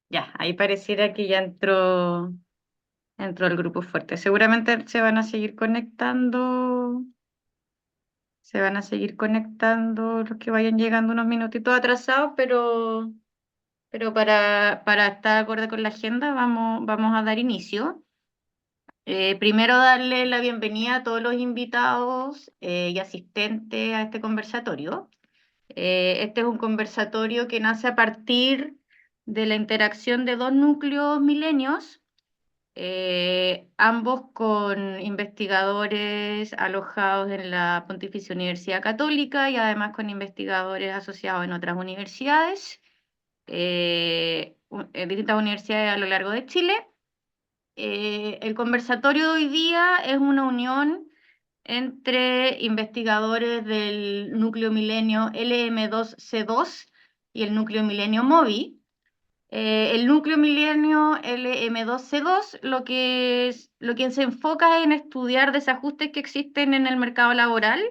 Ya, ahí pareciera que ya entró el grupo fuerte. Seguramente se van a seguir conectando los que vayan llegando unos minutitos atrasados, pero para estar acorde con la agenda vamos a dar inicio. Primero darle la bienvenida a todos los invitados y asistentes a este conversatorio. Este es un conversatorio que nace a partir de la interacción de dos núcleos milenios, ambos con investigadores alojados en la Pontificia Universidad Católica y además con investigadores asociados en otras universidades, en distintas universidades a lo largo de Chile. El conversatorio de hoy día es una unión entre investigadores del núcleo milenio LM2C2 y el núcleo milenio MOVI. El núcleo milenio LM2C2 lo que se enfoca en estudiar desajustes que existen en el mercado laboral.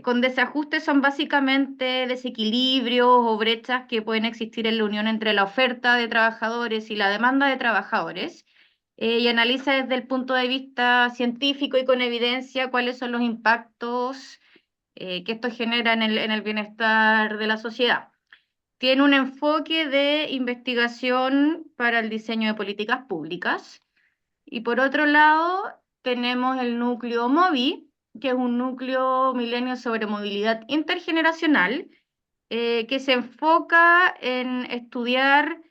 Con desajustes son básicamente desequilibrios o brechas que pueden existir en la unión entre la oferta de trabajadores y la demanda de trabajadores, y analiza desde el punto de vista científico y con evidencia cuáles son los impactos que esto genera en el bienestar de la sociedad. Tiene un enfoque de investigación para el diseño de políticas públicas. Y por otro lado, tenemos el núcleo MOVI, que es un núcleo milenio sobre movilidad intergeneracional, que se enfoca en estudiar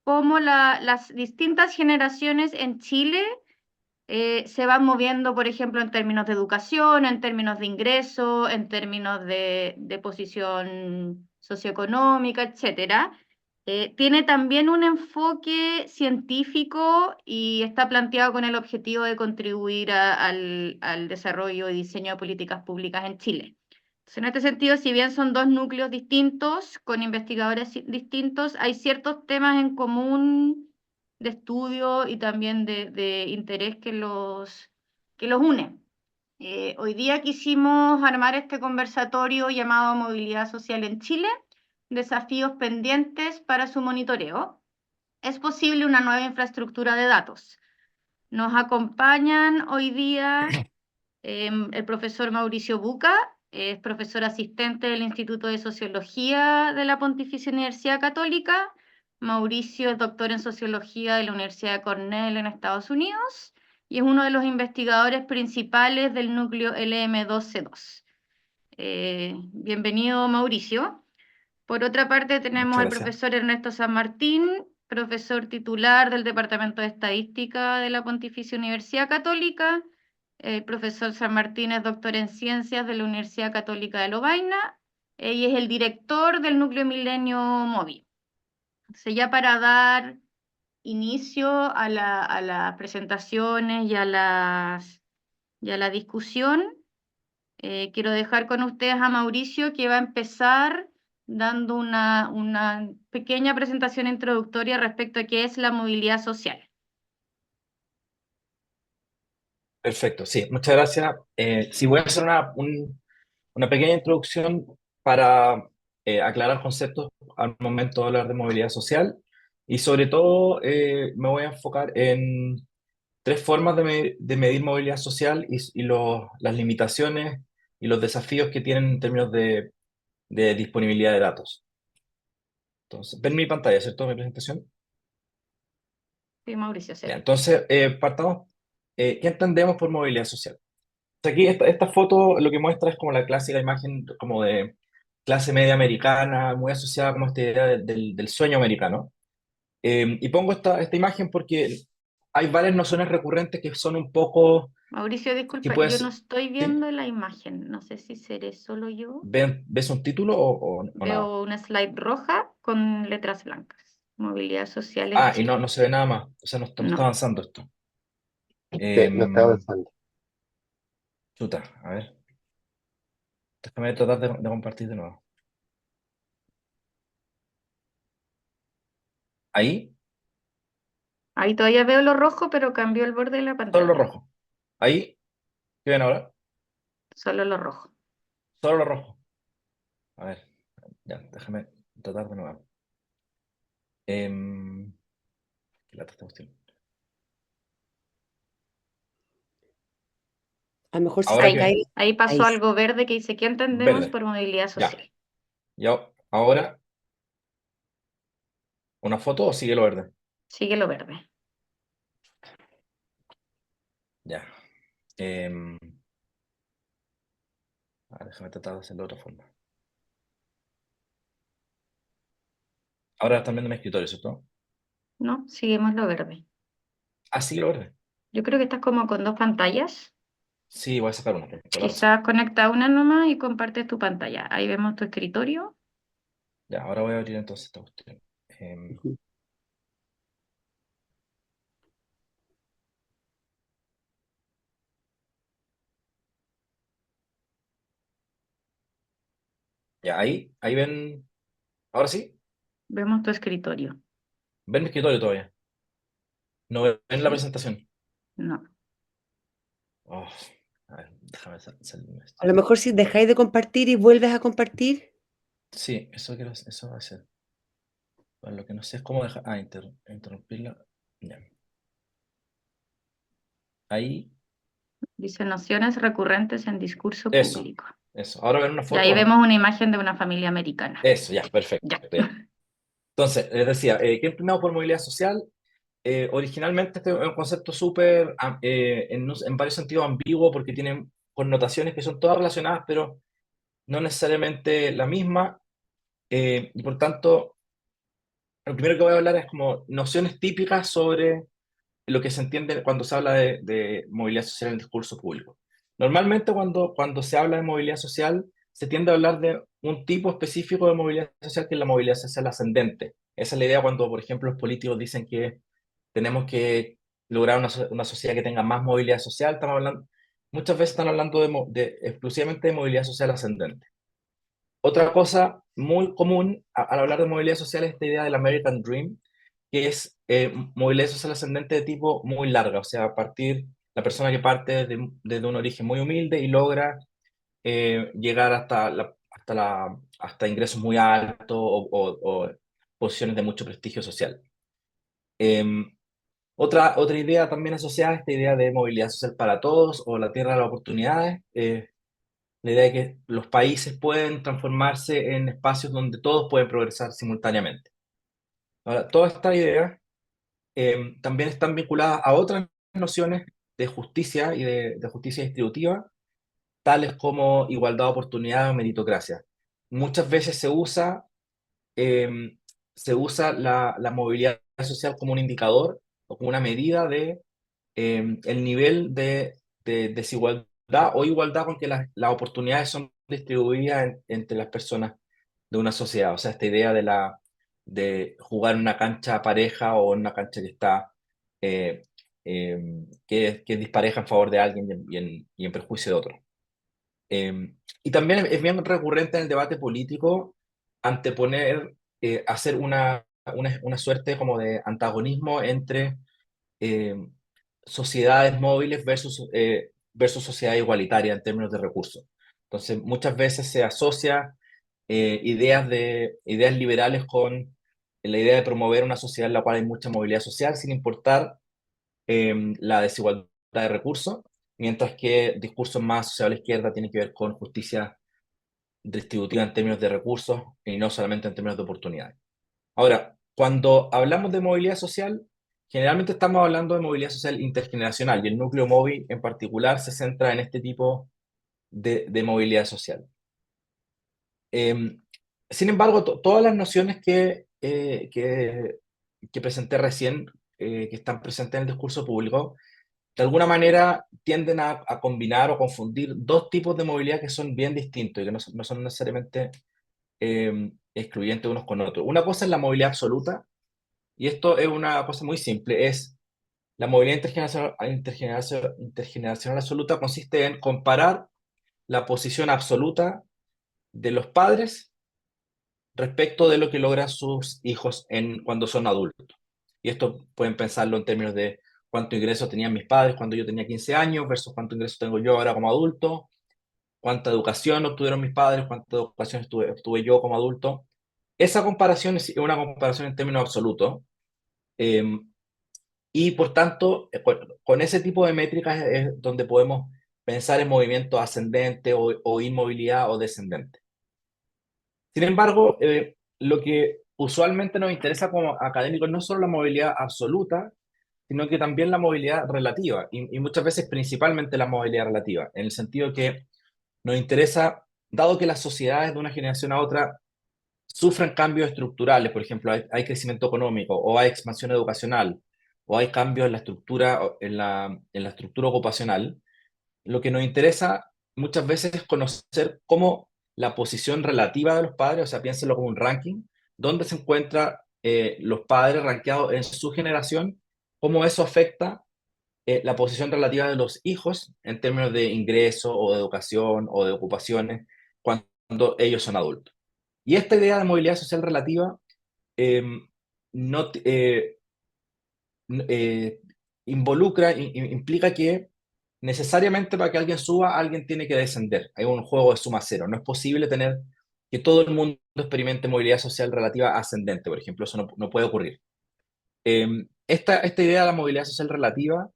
cómo las distintas generaciones en Chile se van moviendo, por ejemplo, en términos de educación, en términos de ingreso, en términos de posición socioeconómica, etcétera. Tiene también un enfoque científico y está planteado con el objetivo de contribuir al desarrollo y diseño de políticas públicas en Chile. Entonces, en este sentido, si bien son dos núcleos distintos, con investigadores distintos, hay ciertos temas en común de estudio y también de interés que los une. Hoy día quisimos armar este conversatorio llamado Movilidad Social en Chile, desafíos pendientes para su monitoreo. ¿Es posible una nueva infraestructura de datos? Nos acompañan hoy día el profesor Mauricio Buca, es profesor asistente del Instituto de Sociología de la Pontificia Universidad Católica. Mauricio es doctor en Sociología de la Universidad de Cornell en Estados Unidos y es uno de los investigadores principales del núcleo LM2C2. Bienvenido, Mauricio. Por otra parte, tenemos Muchas al gracias. profesor Ernesto San Martín, profesor titular del Departamento de Estadística de la Pontificia Universidad Católica. El profesor San Martín es doctor en Ciencias de la Universidad Católica de Lovaina y es el director del Núcleo Milenio Móvil. Entonces, ya para dar inicio a las presentaciones y a la discusión, quiero dejar con ustedes a Mauricio, que va a empezar dando una pequeña presentación introductoria respecto a qué es la movilidad social. Perfecto, sí, muchas gracias. Sí, voy a hacer una pequeña introducción para aclarar conceptos al momento de hablar de movilidad social y sobre todo me voy a enfocar en tres formas de medir movilidad social y las limitaciones y los desafíos que tienen en términos de disponibilidad de datos. Entonces, ven mi pantalla, ¿cierto? Mi presentación. Sí, Mauricio, Ya, sí. entonces, partamos. ¿Qué entendemos por movilidad social? Aquí esta foto lo que muestra es como la clásica imagen como de clase media americana, muy asociada como a esta idea del sueño americano. Y pongo esta imagen porque hay varias nociones recurrentes que son un poco, Mauricio, que disculpa, yo no puedes, estoy ¿sí? viendo la imagen. No sé si seré solo yo. ¿Ves un título o nada? Veo una slide roja con letras blancas. Movilidad social en Ah, y Chile. no se ve nada más, o sea, no está No. avanzando esto. No está Eh, avanzando. chuta, a ver, déjame tratar de compartir de nuevo. Ahí, Ahí todavía veo lo rojo, pero cambió el borde de la solo lo pantalla. rojo. Ahí, ¿qué ven ahora? Solo lo rojo. Solo lo rojo. A ver, ya, déjame tratar de nuevo. qué lata esta cuestión. A lo mejor si Ahora se Ahí, cae, que ahí pasó ahí sí. algo verde que dice, ¿qué entendemos verde, por movilidad ya. social? Ahora, ¿una foto o sigue lo verde? Sigue lo verde. Ya. Déjame tratar de hacerlo de otra forma. Ahora están viendo mi escritorio, ¿cierto? No, seguimos lo verde. Ah, sigue lo verde. Yo creo que estás como con dos pantallas. Sí, voy a sacar una, por la razón. Quizás conecta una nomás y compartes tu pantalla. Ahí vemos tu escritorio. Ya, ahora voy a abrir entonces esta cuestión. Ujú. Ya, ahí ven. Ahora sí, Vemos tu escritorio. ven mi escritorio todavía. No ven la Sí, presentación. no. Oh, a ver, déjame salirme de esto. A lo mejor si dejáis de compartir y vuelves a compartir, Sí, eso va a ser. Bueno, lo que no sé es cómo dejar. Ah, interrumpirla. Ya. Ahí, Dice nociones recurrentes en discurso eso, público. eso. Ahora ven una Y foto ahí o no. vemos una imagen de una familia americana. Eso, ya, perfecto. Ya. Ya. Entonces, les decía, ¿qué entendemos por movilidad social? Originalmente este es un concepto súper, en varios sentidos ambiguo porque tiene connotaciones que son todas relacionadas, pero no necesariamente la misma. Y por tanto, lo primero que voy a hablar es como nociones típicas sobre lo que se entiende cuando se habla de movilidad social en el discurso público. Normalmente cuando se habla de movilidad social, se tiende a hablar de un tipo específico de movilidad social que es la movilidad social ascendente. Esa es la idea cuando, por ejemplo, los políticos dicen que tenemos que lograr una sociedad que tenga más movilidad social. Muchas veces están hablando exclusivamente de movilidad social ascendente. Otra cosa muy común al hablar de movilidad social es esta idea del American Dream, que es movilidad social ascendente de tipo muy larga, o sea, la persona que parte desde un origen muy humilde y logra llegar hasta ingresos muy altos o posiciones de mucho prestigio social. Em, otra idea también asociada a esta idea de movilidad social para todos o la tierra de las oportunidades, la idea de que los países pueden transformarse en espacios donde todos pueden progresar simultáneamente. Ahora, todas estas ideas también están vinculadas a otras nociones de justicia y de justicia distributiva, tales como igualdad de oportunidades o meritocracia. Muchas veces se usa la movilidad social como un indicador o como una medida de el nivel de desigualdad o igualdad con que las oportunidades son distribuidas entre las personas de una sociedad. O sea, esta idea de jugar en una cancha pareja o en una cancha que está eh, que es dispareja en favor de alguien y en perjuicio de otro. Y también es bien recurrente en el debate político hacer una suerte como de antagonismo entre eh, sociedades móviles versus sociedad igualitaria en términos de recursos. Entonces, muchas veces se asocia ideas liberales con la idea de promover una sociedad en la cual hay mucha movilidad social, sin importar la desigualdad de recursos, mientras que discursos más asociados a la izquierda tienen que ver con justicia distributiva en términos de recursos y no solamente en términos de oportunidades. Ahora, cuando hablamos de movilidad social, generalmente estamos hablando de movilidad social intergeneracional y el núcleo móvil en particular se centra en este tipo de movilidad social. Eh, Sin embargo, todas las nociones que presenté recién, que están presentes en el discurso público, de alguna manera tienden a combinar o confundir dos tipos de movilidad que son bien distintos y que no son necesariamente excluyentes unos con otros. Una cosa es la movilidad absoluta, y esto es una cosa muy simple, es la movilidad intergeneracional absoluta consiste en comparar la posición absoluta de los padres respecto de lo que logran sus hijos cuando son adultos. Y esto pueden pensarlo en términos de cuánto ingreso tenían mis padres cuando yo tenía 15 años versus cuánto ingreso tengo yo ahora como adulto, cuánta educación obtuvieron mis padres, cuánta educación obtuve yo como adulto. Esa comparación es una comparación en términos absolutos, eh, y por tanto, con ese tipo de métricas es donde podemos pensar en movimiento ascendente o inmovilidad o descendente. Sin embargo, lo que usualmente nos interesa como académicos no es solo la movilidad absoluta, sino que también la movilidad relativa, y muchas veces principalmente la movilidad relativa, en el sentido que nos interesa, dado que las sociedades de una generación a otra sufren cambios estructurales, por ejemplo, hay crecimiento económico, o hay expansión educacional, o hay cambios en la estructura, en la estructura ocupacional, lo que nos interesa muchas veces es conocer cómo la posición relativa de los padres, o sea, piénsenlo como un ranking, dónde se encuentran los padres rankeados en su generación, cómo eso afecta la posición relativa de los hijos en términos de ingreso o de educación o de ocupaciones cuando ellos son adultos. Y esta idea de movilidad social relativa eh, no, eh, implica que necesariamente para que alguien suba, alguien tiene que descender. Hay un juego de suma cero. No es posible tener que todo el mundo experimente movilidad social relativa ascendente, por ejemplo. Eso no puede ocurrir. Esta idea de la movilidad social relativa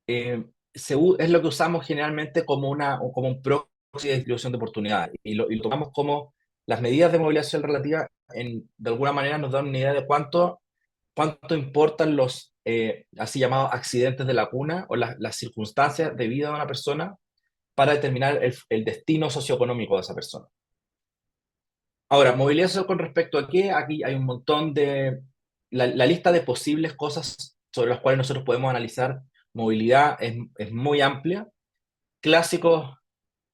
es lo que usamos generalmente como un proxy de distribución de oportunidades. Y lo tomamos como las medidas de movilidad social relativa, de alguna manera nos dan una idea de cuánto importan los así llamados accidentes de la cuna o las circunstancias de vida de una persona para determinar el destino socioeconómico de esa persona. Ahora, movilidad social con respecto a qué, aquí hay un montón la lista de posibles cosas sobre las cuales nosotros podemos analizar movilidad es muy amplia. Clásicos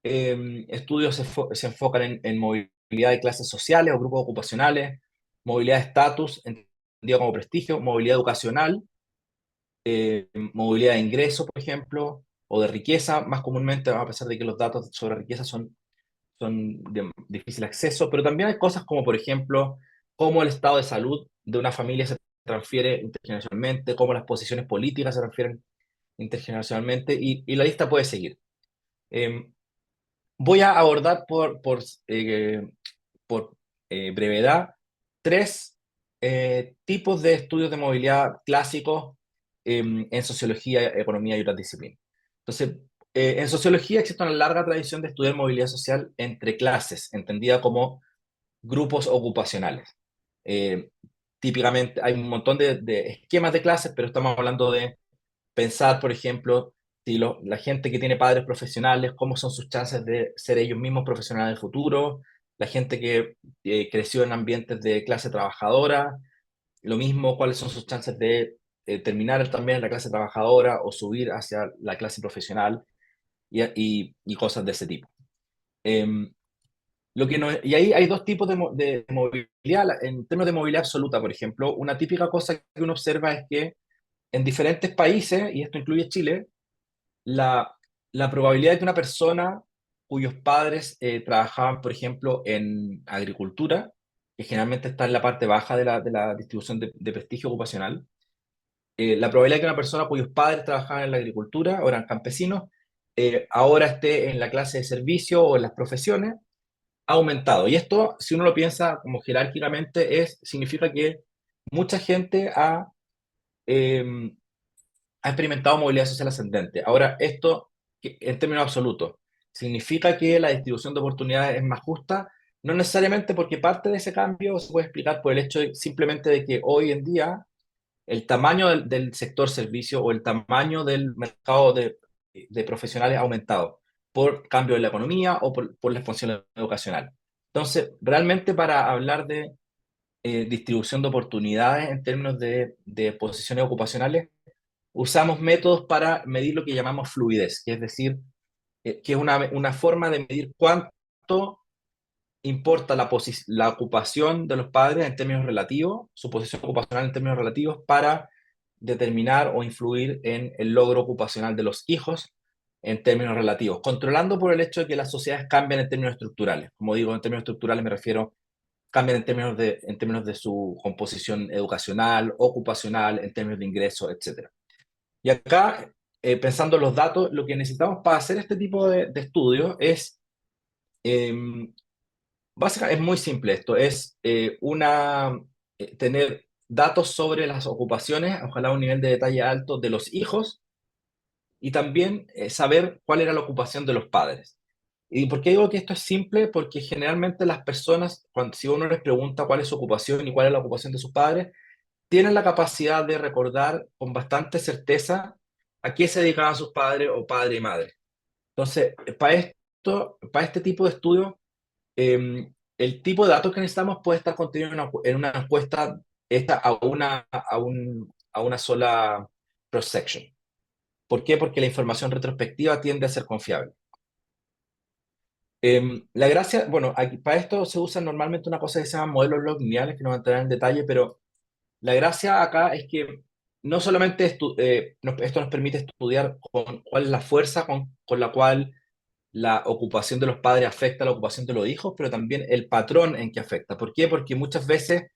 estudios se enfocan en movilidad de clases sociales o grupos ocupacionales, movilidad de estatus, entendido como prestigio, movilidad educacional, movilidad de ingreso, por ejemplo, o de riqueza, más comúnmente, a pesar de que los datos sobre riqueza son de difícil acceso, pero también hay cosas como, por ejemplo, cómo el estado de salud de una familia se transfiere intergeneracionalmente, cómo las posiciones políticas se transfieren intergeneracionalmente, y la lista puede seguir. Voy a abordar por brevedad tres tipos de estudios de movilidad clásicos en sociología, economía y otras disciplinas. Entonces, en sociología existe una larga tradición de estudiar movilidad social entre clases, entendida como grupos ocupacionales. Eh, Típicamente hay un montón de esquemas de clases, pero estamos hablando de pensar, por ejemplo, si la gente que tiene padres profesionales, cómo son sus chances de ser ellos mismos profesionales del futuro, la gente que creció en ambientes de clase trabajadora, lo mismo, cuáles son sus chances de terminar también en la clase trabajadora o subir hacia la clase profesional y cosas de ese tipo. Em, y ahí hay dos tipos de movilidad. En términos de movilidad absoluta, por ejemplo, una típica cosa que uno observa es que en diferentes países, y esto incluye Chile, la, la probabilidad de que una persona cuyos padres trabajaban, por ejemplo, en agricultura, que generalmente está en la parte baja de la distribución de prestigio ocupacional, la probabilidad de que una persona cuyos padres trabajaban en la agricultura o eran campesinos, ahora esté en la clase de servicio o en las profesiones, ha aumentado. Y esto, si uno lo piensa como jerárquicamente, significa que mucha gente eh, ha experimentado movilidad social ascendente. Ahora, esto, en términos absolutos, ¿significa que la distribución de oportunidades es más justa? No necesariamente, porque parte de ese cambio se puede explicar por el hecho simplemente de que hoy en día el tamaño del sector servicio o el tamaño del mercado de profesionales ha aumentado por cambio en la economía o por la expansión educacional. Entonces, realmente para hablar de distribución de oportunidades en términos de posiciones ocupacionales, usamos métodos para medir lo que llamamos fluidez, que es decir, que es una forma de medir cuánto importa la ocupación de los padres en términos relativos, su posición ocupacional en términos relativos, para determinar o influir en el logro ocupacional de los hijos en términos relativos, controlando por el hecho de que las sociedades cambian en términos estructurales. Como digo, en términos estructurales me refiero, cambian en términos de su composición educacional, ocupacional, en términos de ingresos, etc. Y acá, pensando en los datos, lo que necesitamos para hacer este tipo de estudios es básicamente es muy simple esto, es tener datos sobre las ocupaciones, ojalá a un nivel de detalle alto, de los hijos, y también saber cuál era la ocupación de los padres. ¿Y por qué digo que esto es simple? Porque generalmente las personas, si uno les pregunta cuál es su ocupación y cuál es la ocupación de sus padres, tienen la capacidad de recordar con bastante certeza a qué se dedicaban sus padres o padre y madre. Entonces, para este tipo de estudios, el tipo de datos que necesitamos puede estar contenido en una encuesta esta a una sola cross-section. ¿Por qué? Porque la información retrospectiva tiende a ser confiable. La gracia, bueno, para esto se usa normalmente una cosa que se llama modelos lineales, que no voy a entrar en detalle, pero la gracia acá es que no solamente esto nos permite estudiar cuál es la fuerza con la cual la ocupación de los padres afecta a la ocupación de los hijos, pero también el patrón en que afecta. ¿Por qué? Porque muchas veces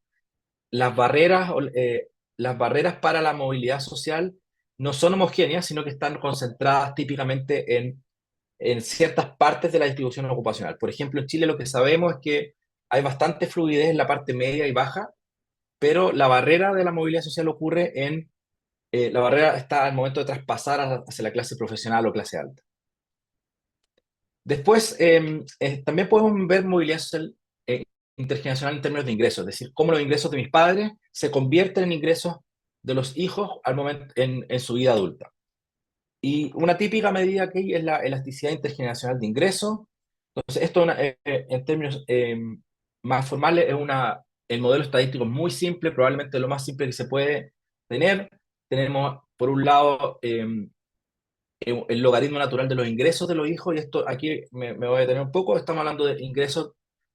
las barreras para la movilidad social no son homogéneas, sino que están concentradas típicamente en ciertas partes de la distribución ocupacional. Por ejemplo, en Chile lo que sabemos es que hay bastante fluidez en la parte media y baja, pero la barrera de la movilidad social ocurre la barrera está al momento de traspasar hacia la clase profesional o clase alta. Después, también podemos ver movilidad social intergeneracional en términos de ingresos, es decir, cómo los ingresos de mis padres se convierten en ingresos de los hijos al momento en su vida adulta. Y una típica medida que hay es la elasticidad intergeneracional de ingresos. Entonces, esto en términos más formales el modelo estadístico es muy simple, probablemente lo más simple que se puede tener. Tenemos, por un lado, el logaritmo natural de los ingresos de los hijos, y esto aquí me voy a detener un poco. Estamos hablando de ingresos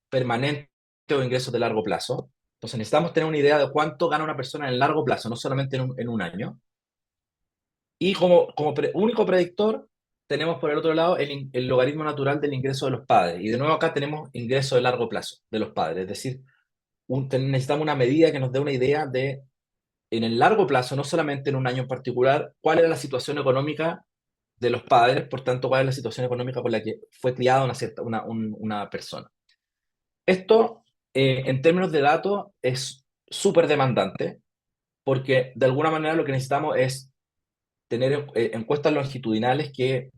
permanentes o ingresos de largo plazo. Entonces necesitamos tener una idea de cuánto gana una persona en largo plazo, no solamente en un año. Y como único predictor, tenemos por el otro lado el logaritmo natural del ingreso de los padres. Y de nuevo acá tenemos ingreso de largo plazo de los padres. Es decir, necesitamos una medida que nos dé una idea de, en el largo plazo, no solamente en un año en particular, cuál era la situación económica de los padres, por tanto, cuál es la situación económica con la que fue criada una persona. Esto, en términos de datos, es súper demandante, porque de alguna manera lo que necesitamos es tener encuestas longitudinales que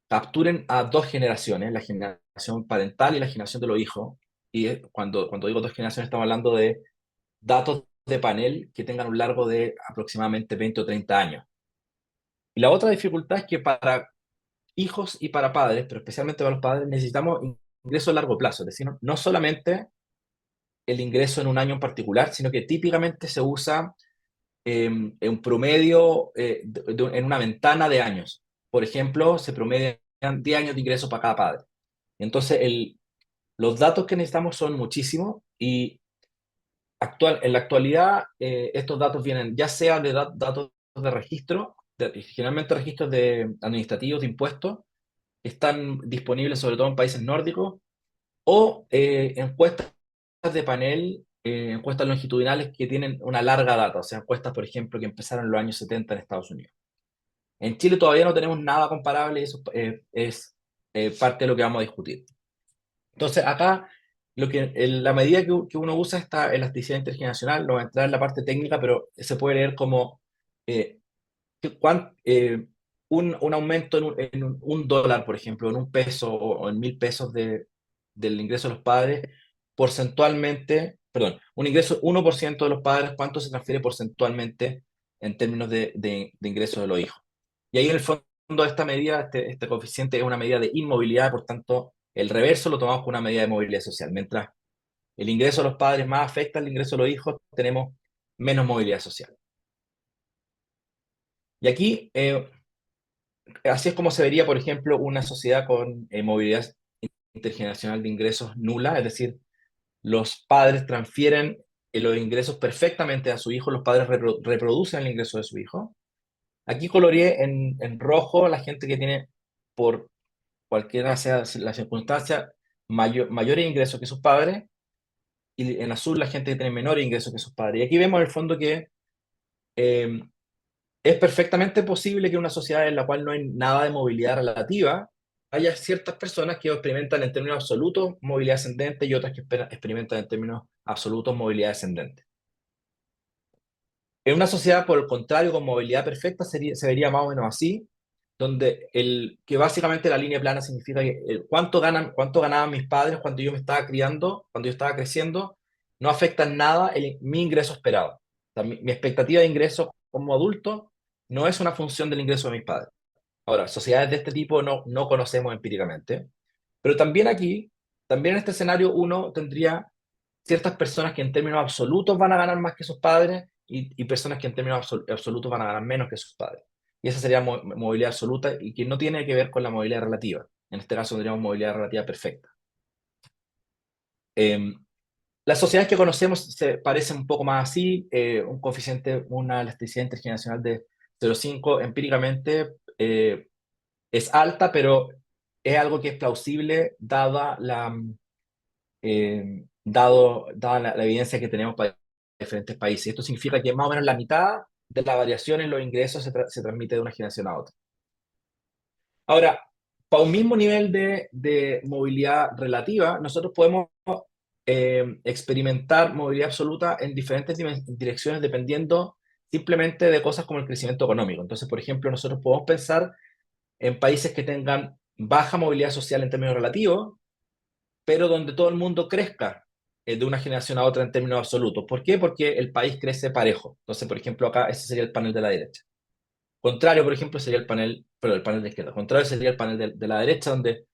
capturen a dos generaciones, la generación parental y la generación de los hijos. Y cuando digo dos generaciones, estamos hablando de datos de panel que tengan un largo de aproximadamente 20 o 30 años. Y la otra dificultad es que para hijos y para padres, pero especialmente para los padres, necesitamos ingresos a largo plazo, es decir, no solamente el ingreso en un año en particular, sino que típicamente se usa en promedio en una ventana de años. Por ejemplo, se promedian 10 años de ingresos para cada padre. Entonces, los datos que necesitamos son muchísimos y en la actualidad estos datos vienen ya sea de datos de registro, generalmente registros administrativos de impuestos, que están disponibles sobre todo en países nórdicos, o encuestas de panel, encuestas longitudinales que tienen una larga data, o sea, encuestas, por ejemplo, que empezaron en los años 70 en Estados Unidos. En Chile todavía no tenemos nada comparable y eso es parte de lo que vamos a discutir. Entonces, acá, la medida que uno usa es esta elasticidad intergeneracional, no va a entrar en la parte técnica, pero se puede leer como eh, un aumento en un dólar, por ejemplo, en un peso o en 1.000 pesos del ingreso de los padres, porcentualmente, perdón, un ingreso 1% de los padres, ¿cuánto se transfiere porcentualmente en términos de ingresos de los hijos? Y ahí en el fondo de esta medida, este coeficiente es una medida de inmovilidad, por tanto, el reverso lo tomamos como una medida de movilidad social. Mientras el ingreso de los padres más afecta al ingreso de los hijos, tenemos menos movilidad social. Y aquí, así es como se vería, por ejemplo, una sociedad con movilidad intergeneracional de ingresos nula, es decir, los padres transfieren los ingresos perfectamente a su hijo, los padres reproducen el ingreso de su hijo. Aquí coloreé en rojo la gente que tiene, por cualquiera sea la circunstancia, mayores ingresos que sus padres, y en azul la gente que tiene menores ingresos que sus padres. Y aquí vemos en el fondo que eh, es perfectamente posible que una sociedad en la cual no hay nada de movilidad relativa haya ciertas personas que experimentan en términos absolutos movilidad ascendente y otras que experimentan en términos absolutos movilidad descendente. En una sociedad, por el contrario, con movilidad perfecta, se vería más o menos así, donde que básicamente la línea plana significa que cuánto ganaban mis padres cuando yo me estaba criando, cuando yo estaba creciendo, no afecta en nada mi ingreso esperado. O sea, mi expectativa de ingreso como adulto no es una función del ingreso de mis padres. Ahora, sociedades de este tipo no conocemos empíricamente, pero también aquí, también en este escenario, uno tendría ciertas personas que en términos absolutos van a ganar más que sus padres y personas que en términos absolutos van a ganar menos que sus padres. Y esa sería movilidad absoluta y que no tiene que ver con la movilidad relativa. En este caso tendríamos movilidad relativa perfecta. Las sociedades que conocemos se parecen un poco más así, un coeficiente, una elasticidad intergeneracional de 0,5 empíricamente es alta, pero es algo que es plausible dada la evidencia que tenemos para diferentes países. Esto significa que más o menos la mitad de la variación en los ingresos se transmite de una generación a otra. Ahora, para un mismo nivel de movilidad relativa, nosotros podemos experimentar movilidad absoluta en diferentes direcciones dependiendo simplemente de cosas como el crecimiento económico. Entonces, por ejemplo, nosotros podemos pensar en países que tengan baja movilidad social en términos relativos, pero donde todo el mundo crezca de una generación a otra en términos absolutos. ¿Por qué? Porque el país crece parejo. Entonces, por ejemplo, acá ese sería el panel de la derecha. Contrario, por ejemplo, sería el panel de izquierda. Contrario sería el panel de la derecha, donde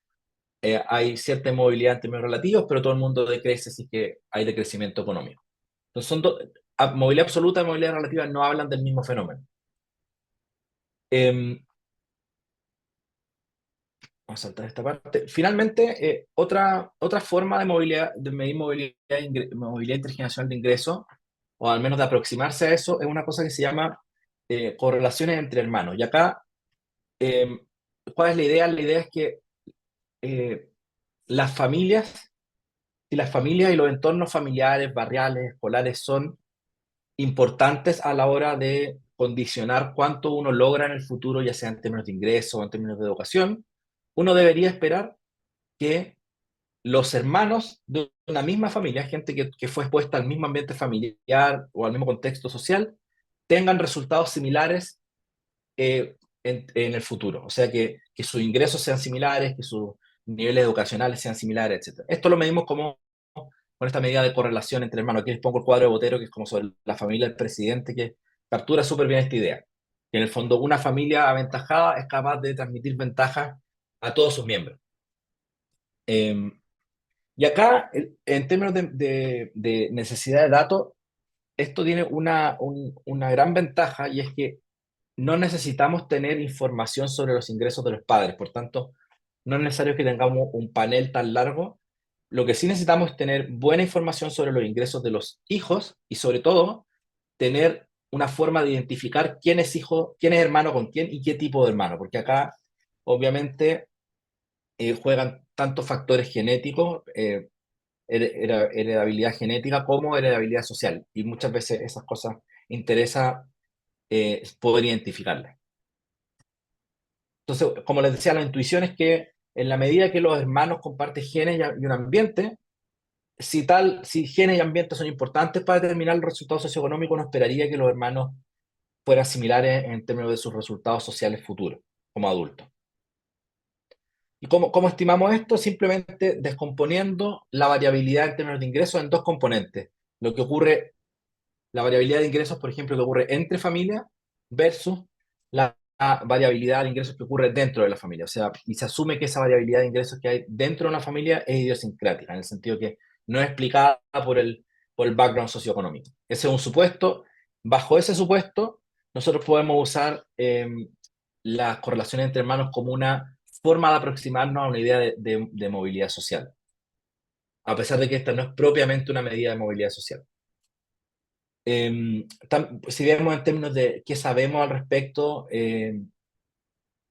hay cierta movilidad en términos relativos, pero todo el mundo decrece, así que hay decrecimiento económico. Entonces, movilidad absoluta y movilidad relativa no hablan del mismo fenómeno. Vamos a saltar esta parte. Finalmente, otra forma de medir movilidad intergeneracional de ingresos, o al menos de aproximarse a eso, es una cosa que se llama correlaciones entre hermanos. Y acá, ¿cuál es la idea? La idea es que las familias y los entornos familiares, barriales, escolares son importantes a la hora de condicionar cuánto uno logra en el futuro, ya sea en términos de ingreso o en términos de educación. Uno debería esperar que los hermanos de una misma familia, gente que fue expuesta al mismo ambiente familiar o al mismo contexto social, tengan resultados similares en el futuro. O sea, que sus ingresos sean similares, que sus niveles educacionales sean similares, etc. Esto lo medimos con esta medida de correlación entre hermanos. Aquí les pongo el cuadro de Botero, que es como sobre la familia del presidente, que captura súper bien esta idea. Que en el fondo una familia aventajada es capaz de transmitir ventajas a todos sus miembros. Y acá, en términos de necesidad de datos, esto tiene una gran ventaja y es que no necesitamos tener información sobre los ingresos de los padres. Por tanto, no es necesario que tengamos un panel tan largo. Lo que sí necesitamos es tener buena información sobre los ingresos de los hijos y sobre todo tener una forma de identificar quién es hijo, quién es hermano con quién y qué tipo de hermano. Porque acá, obviamente, juegan tantos factores genéticos, heredabilidad genética como heredabilidad social. Y muchas veces esas cosas interesa poder identificarlas. Entonces, como les decía, la intuición es que en la medida que los hermanos comparten genes y un ambiente, si genes y ambiente son importantes para determinar el resultado socioeconómico, no esperaría que los hermanos fueran similares en términos de sus resultados sociales futuros como adultos. ¿Y cómo estimamos esto? Simplemente descomponiendo la variabilidad en términos de ingresos en dos componentes. Lo que ocurre, la variabilidad de ingresos, por ejemplo, que ocurre entre familias versus la variabilidad de ingresos que ocurre dentro de la familia. O sea, y se asume que esa variabilidad de ingresos que hay dentro de una familia es idiosincrática, en el sentido que no es explicada por el background socioeconómico. Ese es un supuesto. Bajo ese supuesto, nosotros podemos usar las correlaciones entre hermanos como una forma de aproximarnos a una idea de movilidad social, a pesar de que esta no es propiamente una medida de movilidad social. Si vemos en términos de qué sabemos al respecto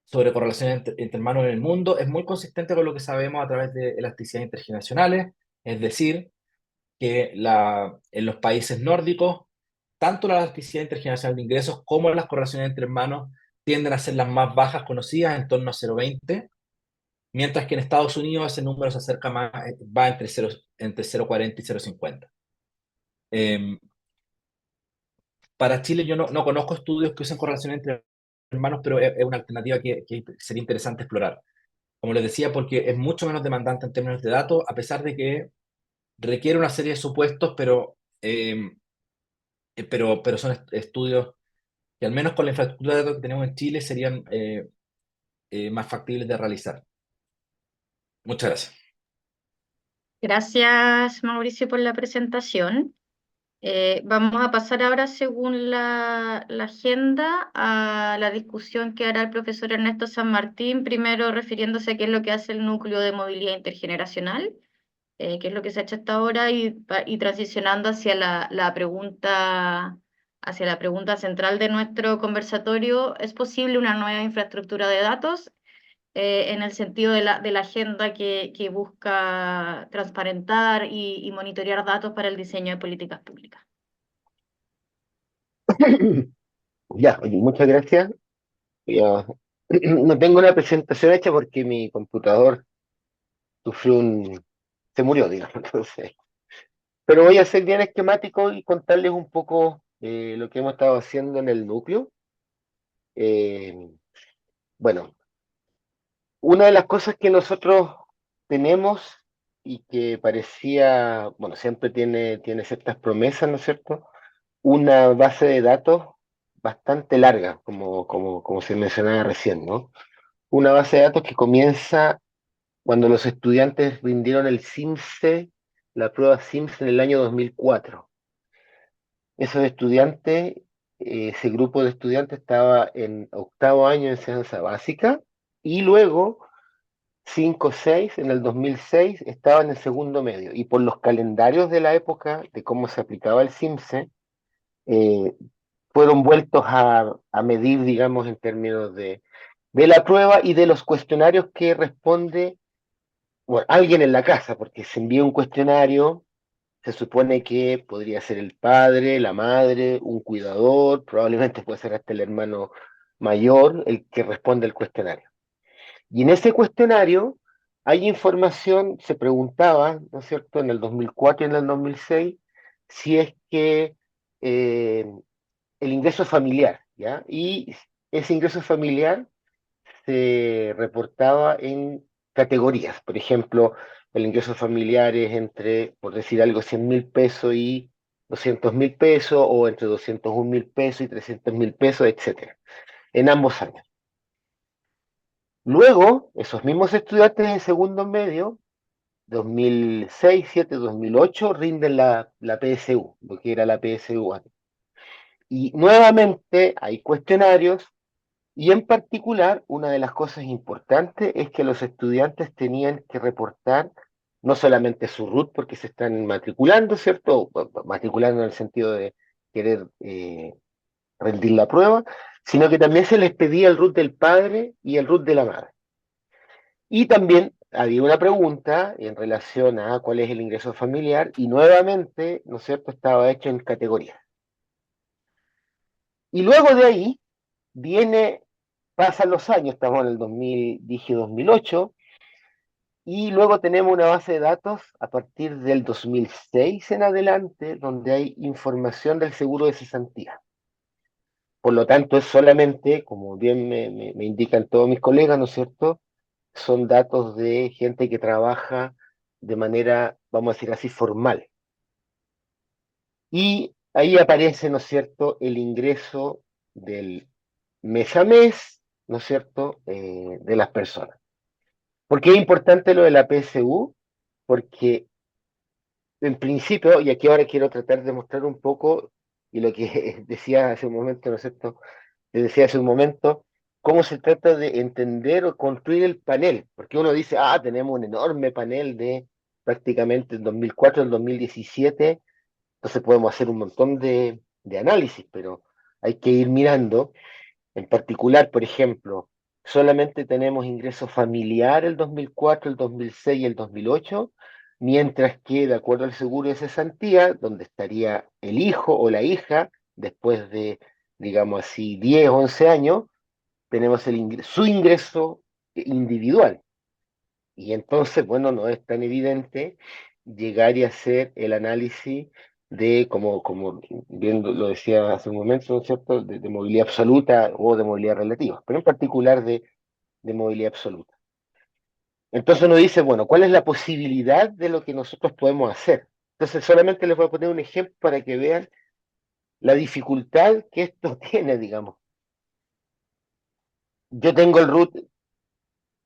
sobre correlaciones entre hermanos en el mundo, es muy consistente con lo que sabemos a través de elasticidades intergeneracionales, es decir, que en los países nórdicos, tanto la elasticidad intergeneracional de ingresos como las correlaciones entre hermanos tienden a ser las más bajas conocidas, en torno a 0,20, mientras que en Estados Unidos ese número se acerca más, va entre 0,40 y 0,50. Para Chile yo no conozco estudios que usen correlación entre hermanos, pero es una alternativa que sería interesante explorar. Como les decía, porque es mucho menos demandante en términos de datos, a pesar de que requiere una serie de supuestos, pero son estudios que al menos con la infraestructura de datos que tenemos en Chile serían más factibles de realizar. Muchas gracias. Gracias, Mauricio, por la presentación. Vamos a pasar ahora, según la agenda, a la discusión que hará el profesor Ernesto San Martín, primero refiriéndose a qué es lo que hace el núcleo de movilidad intergeneracional, qué es lo que se ha hecho hasta ahora, y transicionando hacia la pregunta central de nuestro conversatorio: ¿es posible una nueva infraestructura de datos? En el sentido de la agenda que busca transparentar y monitorear datos para el diseño de políticas públicas. Ya, oye, muchas gracias. Ya, no tengo una presentación hecha porque mi computador se murió, digamos, entonces. Pero voy a ser bien esquemático y contarles un poco lo que hemos estado haciendo en el núcleo. Eh, bueno, una de las cosas que nosotros tenemos y que parecía, bueno, siempre tiene ciertas promesas, ¿no es cierto? Una base de datos bastante larga, como se mencionaba recién, ¿no? Una base de datos que comienza cuando los estudiantes rindieron el CIMSE, la prueba CIMSE en el año 2004. Esos estudiantes, ese grupo de estudiantes estaba en octavo año de enseñanza básica y luego 5 6 en el 2006 estaban en segundo medio. Y por los calendarios de la época de cómo se aplicaba el CIMSE, eh, fueron vueltos a medir, digamos, en términos de la prueba y de los cuestionarios que responde, bueno, alguien en la casa, porque se envía un cuestionario, se supone que podría ser el padre, la madre, un cuidador, probablemente puede ser hasta el hermano mayor el que responde el cuestionario. Y en ese cuestionario hay información, se preguntaba, ¿no es cierto?, en el 2004 y en el 2006, si es que el ingreso familiar, ¿ya? Y ese ingreso familiar se reportaba en categorías. Por ejemplo, el ingreso familiar es entre, por decir algo, 100.000 pesos y 200.000 pesos, o entre 201.000 pesos y 300.000 pesos, etcétera, en ambos años. Luego, esos mismos estudiantes en segundo medio, 2006, 2007, 2008, rinden la PSU, lo que era la PSU antes. Y nuevamente hay cuestionarios. Y en particular, una de las cosas importantes es que los estudiantes tenían que reportar no solamente su RUT porque se están matriculando, ¿cierto? Matriculando en el sentido de querer rendir la prueba, sino que también se les pedía el RUT del padre y el RUT de la madre. Y también había una pregunta en relación a cuál es el ingreso familiar, y nuevamente, ¿no es cierto?, estaba hecho en categorías. Y luego de ahí pasan los años, estamos en el 2000, dije 2008, y luego tenemos una base de datos a partir del 2006 en adelante, donde hay información del seguro de cesantía. Por lo tanto, es solamente, como bien me indican todos mis colegas, ¿no es cierto?, son datos de gente que trabaja de manera, vamos a decir así, formal. Y ahí aparece, ¿no es cierto?, el ingreso del mes a mes, ¿no es cierto?, de las personas. ¿Por qué es importante lo de la PSU? Porque en principio, y aquí ahora quiero tratar de mostrar un poco, y lo que decía hace un momento, ¿no es cierto?, les decía hace un momento, cómo se trata de entender o construir el panel, porque uno dice, tenemos un enorme panel de prácticamente el 2004 al 2017, entonces podemos hacer un montón de análisis, pero hay que ir mirando. En particular, por ejemplo, solamente tenemos ingreso familiar el 2004, el 2006 y el 2008, mientras que, de acuerdo al seguro de cesantía, donde estaría el hijo o la hija, después de, digamos así, 10 o 11 años, tenemos su ingreso individual. Y entonces, bueno, no es tan evidente llegar y hacer el análisis de, como bien lo decía hace un momento, ¿no es cierto?, de movilidad absoluta o de movilidad relativa, pero en particular de movilidad absoluta. Entonces uno dice, bueno, ¿cuál es la posibilidad de lo que nosotros podemos hacer? Entonces solamente les voy a poner un ejemplo para que vean la dificultad que esto tiene, digamos. Yo tengo el root,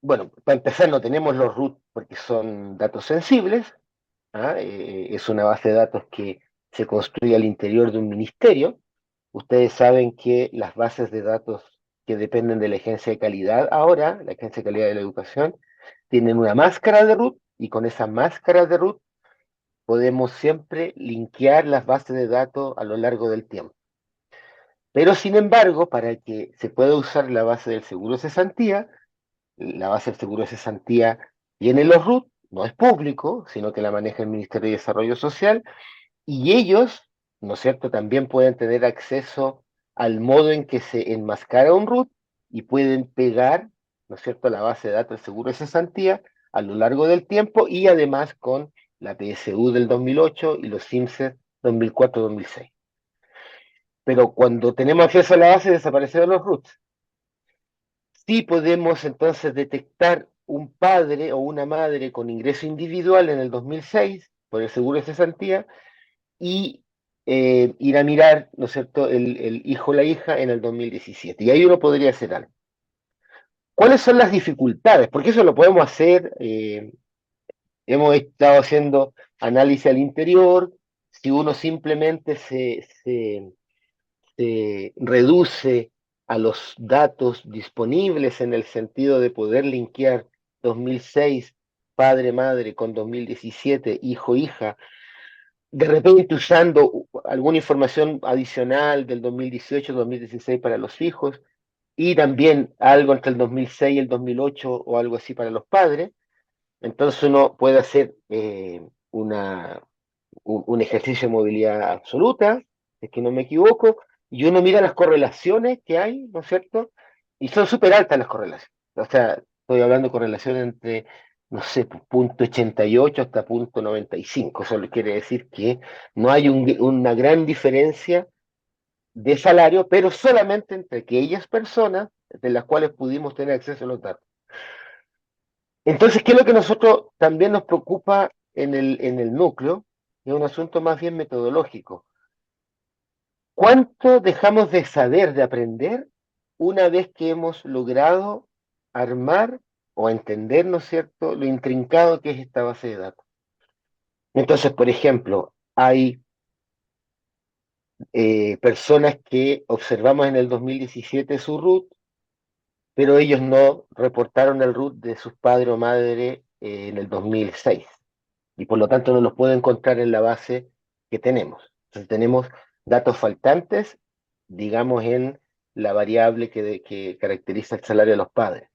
bueno, para empezar no tenemos los root porque son datos sensibles, ¿ah? Es una base de datos que se construye al interior de un ministerio. Ustedes saben que las bases de datos que dependen de la Agencia de Calidad ahora, la Agencia de Calidad de la Educación, tienen una máscara de root y con esa máscara de root podemos siempre linkear las bases de datos a lo largo del tiempo. Pero sin embargo, para que se pueda usar la base del seguro de cesantía, la base del seguro de cesantía tiene los root, no es público, sino que la maneja el Ministerio de Desarrollo Social, y ellos, ¿no es cierto?, también pueden tener acceso al modo en que se enmascara un root y pueden pegar, ¿no es cierto?, la base de datos del seguro de cesantía a lo largo del tiempo y además con la PSU del 2008 y los CIMSES 2004-2006. Pero cuando tenemos acceso a la base desaparecen los roots. Sí podemos entonces detectar un padre o una madre con ingreso individual en el 2006 por el seguro de cesantía y ir a mirar, ¿no es cierto?, el hijo o la hija en el 2017. Y ahí uno podría hacer algo. ¿Cuáles son las dificultades? Porque eso lo podemos hacer, hemos estado haciendo análisis al interior, si uno simplemente se reduce a los datos disponibles en el sentido de poder linkear 2006 padre-madre con 2017 hijo-hija, de repente usando alguna información adicional del 2018-2016 para los hijos y también algo entre el 2006 y el 2008 o algo así para los padres. Entonces uno puede hacer un ejercicio de movilidad absoluta, es que no me equivoco, y uno mira las correlaciones que hay, ¿no es cierto? Y son súper altas las correlaciones. O sea, estoy hablando de correlaciones entre, no sé, punto 88 hasta punto 95. Eso quiere decir que no hay una gran diferencia de salario, pero solamente entre aquellas personas de las cuales pudimos tener acceso a los datos. Entonces, ¿qué es lo que nosotros también nos preocupa en el núcleo? Es un asunto más bien metodológico. ¿Cuánto dejamos de saber, de aprender, una vez que hemos logrado armar o entender, ¿no es cierto?, lo intrincado que es esta base de datos? Entonces, por ejemplo, hay personas que observamos en el 2017 su root, pero ellos no reportaron el root de sus padres o madre en el 2006. Y por lo tanto no los puedo encontrar en la base que tenemos. Entonces tenemos datos faltantes, digamos, en la variable que caracteriza el salario de los padres.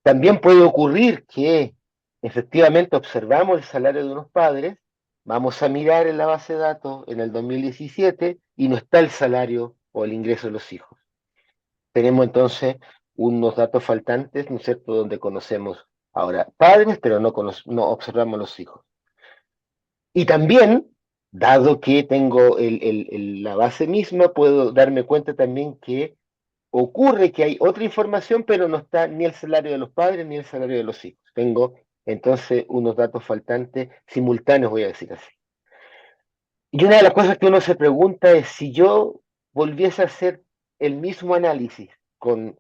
También puede ocurrir que efectivamente observamos el salario de unos padres, vamos a mirar en la base de datos en el 2017 y no está el salario o el ingreso de los hijos. Tenemos entonces unos datos faltantes, ¿no es cierto?, donde conocemos ahora padres, pero no observamos los hijos. Y también, dado que tengo la base misma, puedo darme cuenta también que ocurre que hay otra información, pero no está ni el salario de los padres ni el salario de los hijos. Tengo entonces unos datos faltantes simultáneos, voy a decir así. Y una de las cosas que uno se pregunta es si yo volviese a hacer el mismo análisis con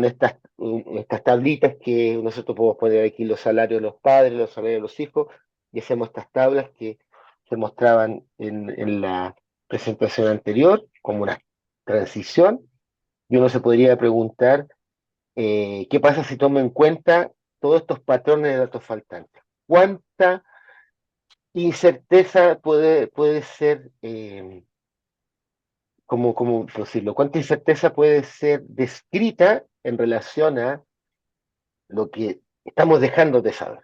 estas tablitas que nosotros podemos poner aquí los salarios de los padres, los salarios de los hijos, y hacemos estas tablas que se mostraban en la presentación anterior como una transición, y uno se podría preguntar qué pasa si tomo en cuenta todos estos patrones de datos faltantes. ¿Cuánta incerteza puede ser, cómo decirlo? ¿Cuánta incerteza puede ser descrita en relación a lo que estamos dejando de saber?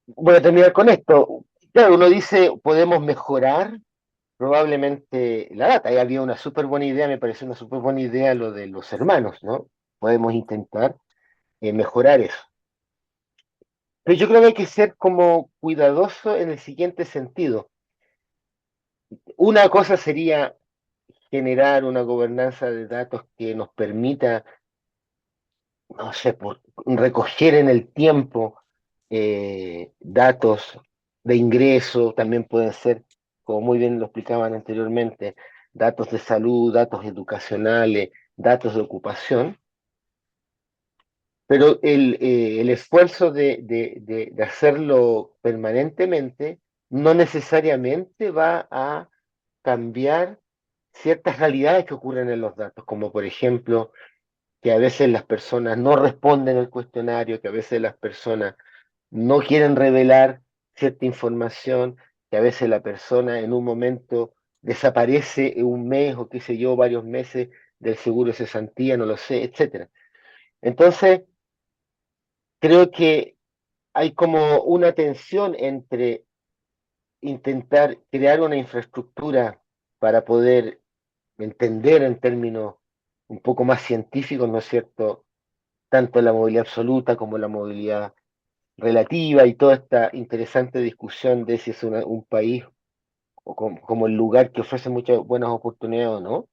Voy a terminar con esto. Claro, uno dice, podemos mejorar probablemente la data. Ahí había una súper buena idea, me pareció una súper buena idea lo de los hermanos, ¿no? Podemos intentar mejorar eso. Pero yo creo que hay que ser como cuidadoso en el siguiente sentido. Una cosa sería generar una gobernanza de datos que nos permita, no sé, recoger en el tiempo datos de ingreso, también pueden ser, como muy bien lo explicaban anteriormente, datos de salud, datos educacionales, datos de ocupación, pero el esfuerzo de hacerlo permanentemente no necesariamente va a cambiar ciertas realidades que ocurren en los datos, como por ejemplo que a veces las personas no responden el cuestionario, que a veces las personas no quieren revelar cierta información, que a veces la persona en un momento desaparece un mes o qué sé yo, varios meses del seguro de cesantía, no lo sé, etcétera. Entonces, creo que hay como una tensión entre intentar crear una infraestructura para poder entender en términos un poco más científicos, ¿no es cierto?, tanto la movilidad absoluta como la movilidad relativa y toda esta interesante discusión de si es un país o como el lugar que ofrece muchas buenas oportunidades o no,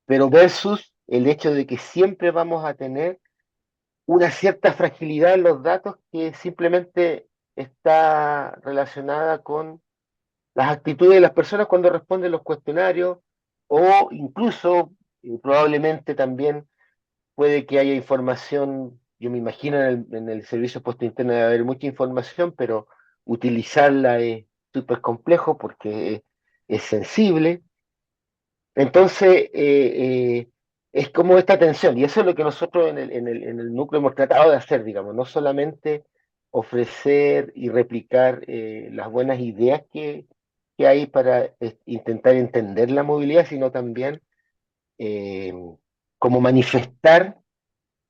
pero versus el hecho de que siempre vamos a tener una cierta fragilidad en los datos que simplemente está relacionada con las actitudes de las personas cuando responden los cuestionarios o incluso probablemente también puede que haya información, yo me imagino en el servicio de puesto interno debe haber mucha información, pero utilizarla es súper complejo porque es sensible. Entonces, es como esta tensión, y eso es lo que nosotros en el núcleo hemos tratado de hacer, digamos, no solamente ofrecer y replicar las buenas ideas que hay para intentar entender la movilidad, sino también eh, como manifestar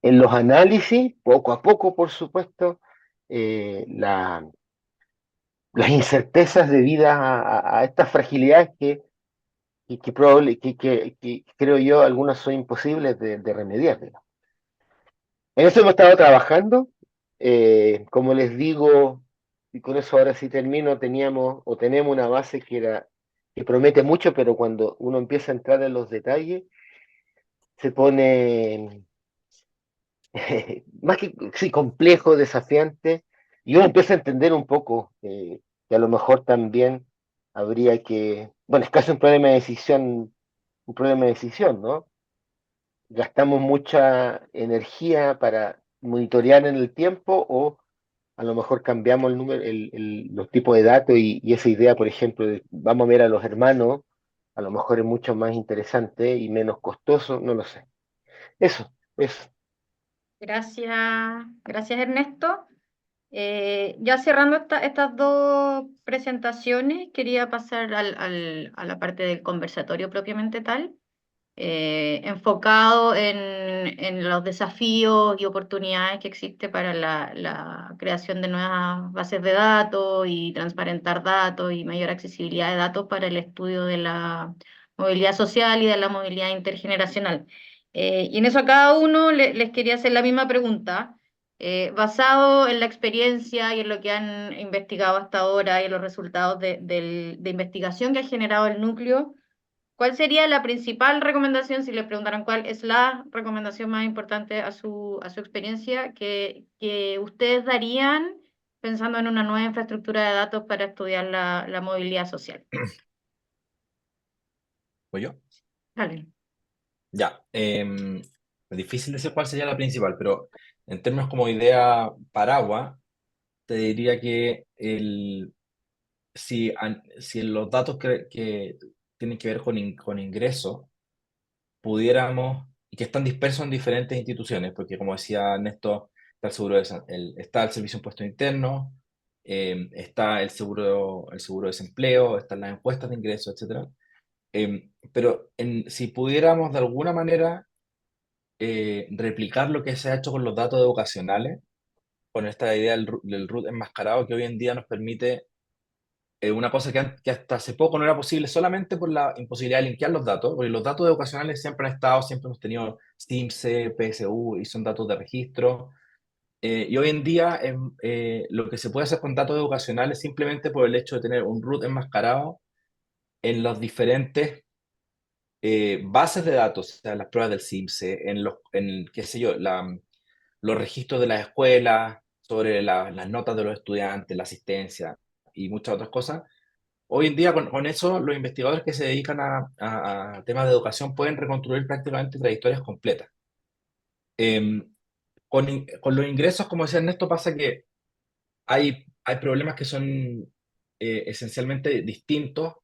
en los análisis, poco a poco, por supuesto, las incertezas debidas a estas fragilidades que creo yo algunas son imposibles de remediar, digamos. En eso hemos estado trabajando. Como les digo, y con eso ahora sí termino, teníamos o tenemos una base que promete mucho, pero cuando uno empieza a entrar en los detalles, se pone más que sí, complejo, desafiante, y uno empieza a entender un poco que a lo mejor también habría que, bueno, es casi un problema de decisión, ¿no? Gastamos mucha energía para monitorear en el tiempo o a lo mejor cambiamos el número, los tipos de datos y esa idea, por ejemplo, de vamos a ver a los hermanos, a lo mejor es mucho más interesante y menos costoso, no lo sé. Eso. Gracias, gracias Ernesto. Ya cerrando estas dos presentaciones, quería pasar a la parte del conversatorio propiamente tal, enfocado en los desafíos y oportunidades que existe para la creación de nuevas bases de datos y transparentar datos y mayor accesibilidad de datos para el estudio de la movilidad social y de la movilidad intergeneracional. Y en eso a cada uno les quería hacer la misma pregunta. Basado en la experiencia y en lo que han investigado hasta ahora y en los resultados de investigación que ha generado el núcleo, ¿cuál sería la principal recomendación, si le preguntaran cuál es la recomendación más importante a su experiencia, que ustedes darían pensando en una nueva infraestructura de datos para estudiar la movilidad social? ¿Voy yo? Dale. Ya. Es difícil decir cuál sería la principal, pero en términos como idea paraguas, te diría que si los datos que tienen que ver con ingresos pudiéramos, y que están dispersos en diferentes instituciones, porque como decía Néstor, está el Servicio de Impuesto Interno, está el seguro de desempleo, están las encuestas de ingresos, etcétera. Pero si pudiéramos de alguna manera replicar lo que se ha hecho con los datos educacionales, con esta idea del root enmascarado que hoy en día nos permite una cosa que hasta hace poco no era posible solamente por la imposibilidad de linkear los datos, porque los datos educacionales siempre han estado, siempre hemos tenido SIMSE, PSU y son datos de registro. Y hoy en día lo que se puede hacer con datos educacionales simplemente por el hecho de tener un root enmascarado en los diferentes bases de datos, o sea, las pruebas del CIMSE, qué sé yo, los registros de las escuelas, sobre las notas de los estudiantes, la asistencia y muchas otras cosas. Hoy en día con eso los investigadores que se dedican a temas de educación pueden reconstruir prácticamente trayectorias completas. Em, con los ingresos, como decía Ernesto, pasa que hay problemas que son esencialmente distintos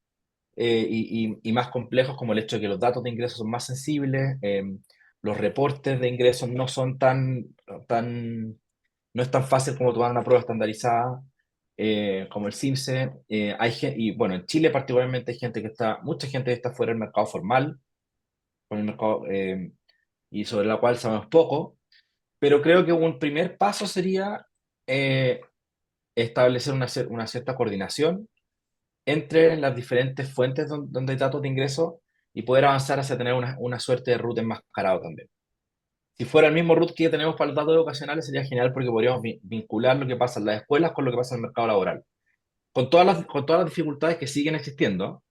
y más complejos, como el hecho de que los datos de ingresos son más sensibles, los reportes de ingresos no son no es tan fácil como tomar una prueba estandarizada como el CIMSE. Y bueno, en Chile particularmente hay mucha gente que está fuera del mercado formal, con el mercado, y sobre la cual sabemos poco, pero creo que un primer paso sería eh, establecer una cierta coordinación entre las diferentes fuentes donde hay datos de ingreso y poder avanzar hacia tener una suerte de root enmascarado también. Si fuera el mismo root que ya tenemos para los datos educacionales, sería genial porque podríamos vincular lo que pasa en las escuelas con lo que pasa en el mercado laboral, con todas las dificultades que siguen existiendo,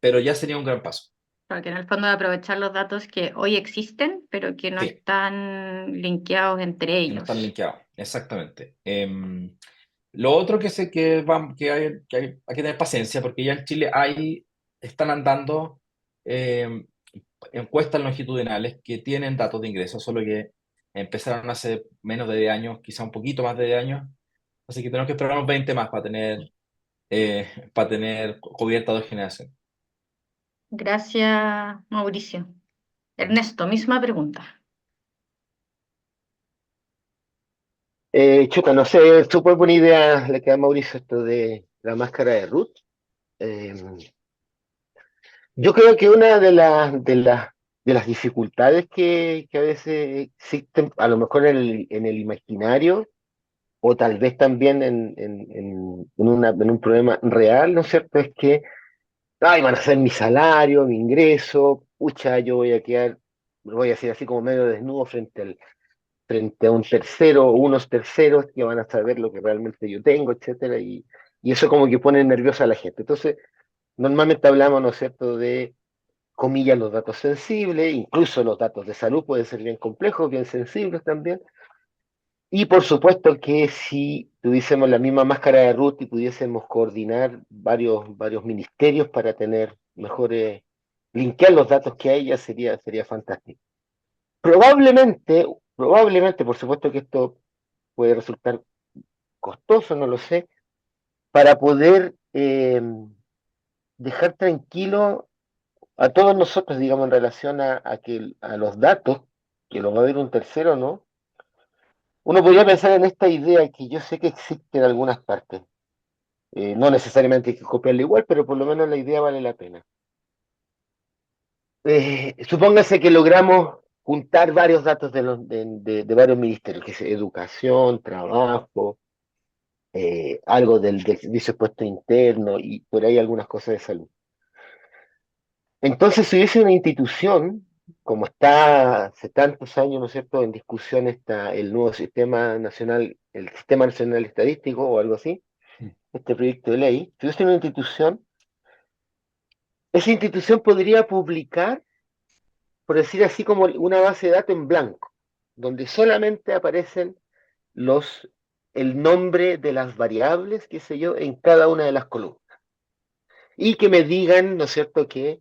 pero ya sería un gran paso. Porque en el fondo de aprovechar los datos que hoy existen, pero que no Sí, están linkeados entre que no están ellos. linkeados, exactamente. Lo otro hay que tener paciencia porque ya en Chile están andando eh, encuestas longitudinales que tienen datos de ingresos, solo que empezaron hace menos de 10 años, quizá un poquito más de 10 años, así que tenemos que esperar unos 20 más para tener cubierta 2 generaciones. Gracias, Mauricio. Ernesto, misma pregunta. Chuta, no sé, súper buena idea le queda a Mauricio esto de la máscara de Ruth. Eh, yo creo que una de las dificultades que a veces existen, a lo mejor en el imaginario, o tal vez también en un problema real, ¿no es cierto? Es que, ay, van a ser mi salario, mi ingreso, pucha, yo voy a quedar, voy a ser así como medio desnudo frente a un tercero o unos terceros que van a saber lo que realmente yo tengo, etcétera, y eso como que pone nerviosa a la gente. Entonces, normalmente hablamos, ¿no es cierto?, de, comillas, los datos sensibles, incluso los datos de salud pueden ser bien complejos, bien sensibles también, y por supuesto que si tuviésemos la misma máscara de Ruth y pudiésemos coordinar varios ministerios para tener mejores, linkear los datos que hay, ya sería fantástico. Probablemente, por supuesto que esto puede resultar costoso, no lo sé, para poder dejar tranquilo a todos nosotros, digamos, en relación a los datos, que los va a ver un tercero, ¿no? Uno podría pensar en esta idea que yo sé que existe en algunas partes. No necesariamente hay que copiarla igual, pero por lo menos la idea vale la pena. Supóngase que logramos juntar varios datos de varios ministerios, que es educación, trabajo, algo del servicio de puesto interno y por ahí algunas cosas de salud. Entonces, si hubiese una institución, como está hace tantos años, ¿no es cierto?, en discusión está el nuevo el Sistema Nacional Estadístico o algo así, este proyecto de ley, si hubiese una institución, esa institución podría publicar, por decir así, como una base de datos en blanco, donde solamente aparecen los, el nombre de las variables, qué sé yo, en cada una de las columnas. Y que me digan, ¿no es cierto?, que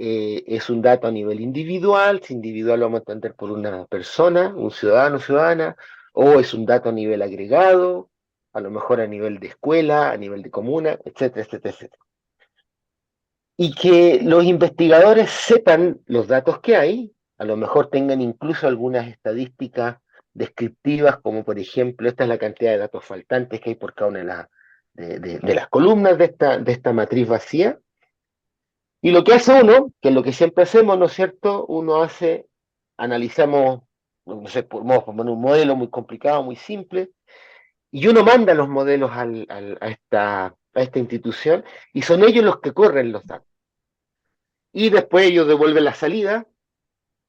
es un dato a nivel individual, si individual lo vamos a entender por una persona, un ciudadano, ciudadana, o es un dato a nivel agregado, a lo mejor a nivel de escuela, a nivel de comuna, etcétera, etcétera, etcétera. Y que los investigadores sepan los datos que hay, a lo mejor tengan incluso algunas estadísticas descriptivas, como por ejemplo, esta es la cantidad de datos faltantes que hay por cada una de las columnas de esta matriz vacía. Y lo que hace uno, que es lo que siempre hacemos, ¿no es cierto? Analizamos, no sé, podemos poner un modelo muy complicado, muy simple, y uno manda los modelos a esta institución, y son ellos los que corren los datos. Y después ellos devuelven la salida,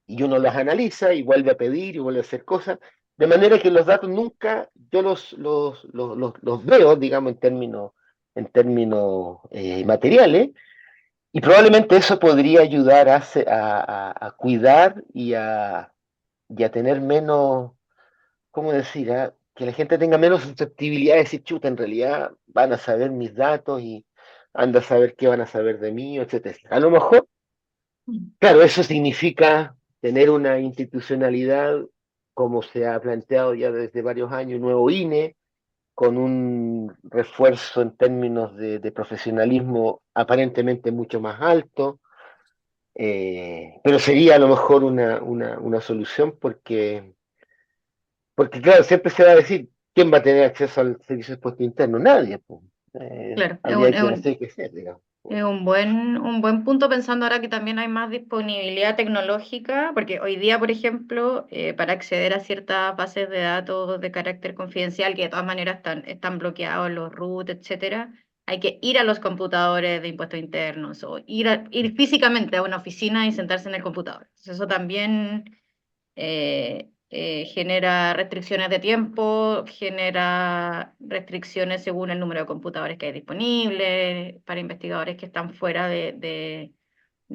y uno las analiza, y vuelve a pedir, y vuelve a hacer cosas, De manera que los datos nunca yo los veo, digamos, en términos materiales, y probablemente eso podría ayudar a cuidar y a tener menos, ¿cómo decir? Que la gente tenga menos susceptibilidad de decir, chuta, en realidad van a saber mis datos y anda a saber qué van a saber de mí, etcétera. A lo mejor, claro, eso significa tener una institucionalidad, como se ha planteado ya desde varios años, un nuevo INE, con un refuerzo en términos de profesionalismo aparentemente mucho más alto, pero sería a lo mejor una solución porque, claro, siempre se va a decir, ¿quién va a tener acceso al servicio de puesto interno? Nadie, pues. Claro, Habría que hacer que ser, digamos. es un buen punto pensando ahora que también hay más disponibilidad tecnológica, porque hoy día, por ejemplo, para acceder a ciertas bases de datos de carácter confidencial, que de todas maneras están bloqueados los root, etcétera, hay que ir a los computadores de impuestos internos o ir físicamente a una oficina y sentarse en el computador. Entonces, eso también genera restricciones de tiempo, genera restricciones según el número de computadores que hay disponibles para investigadores que están fuera de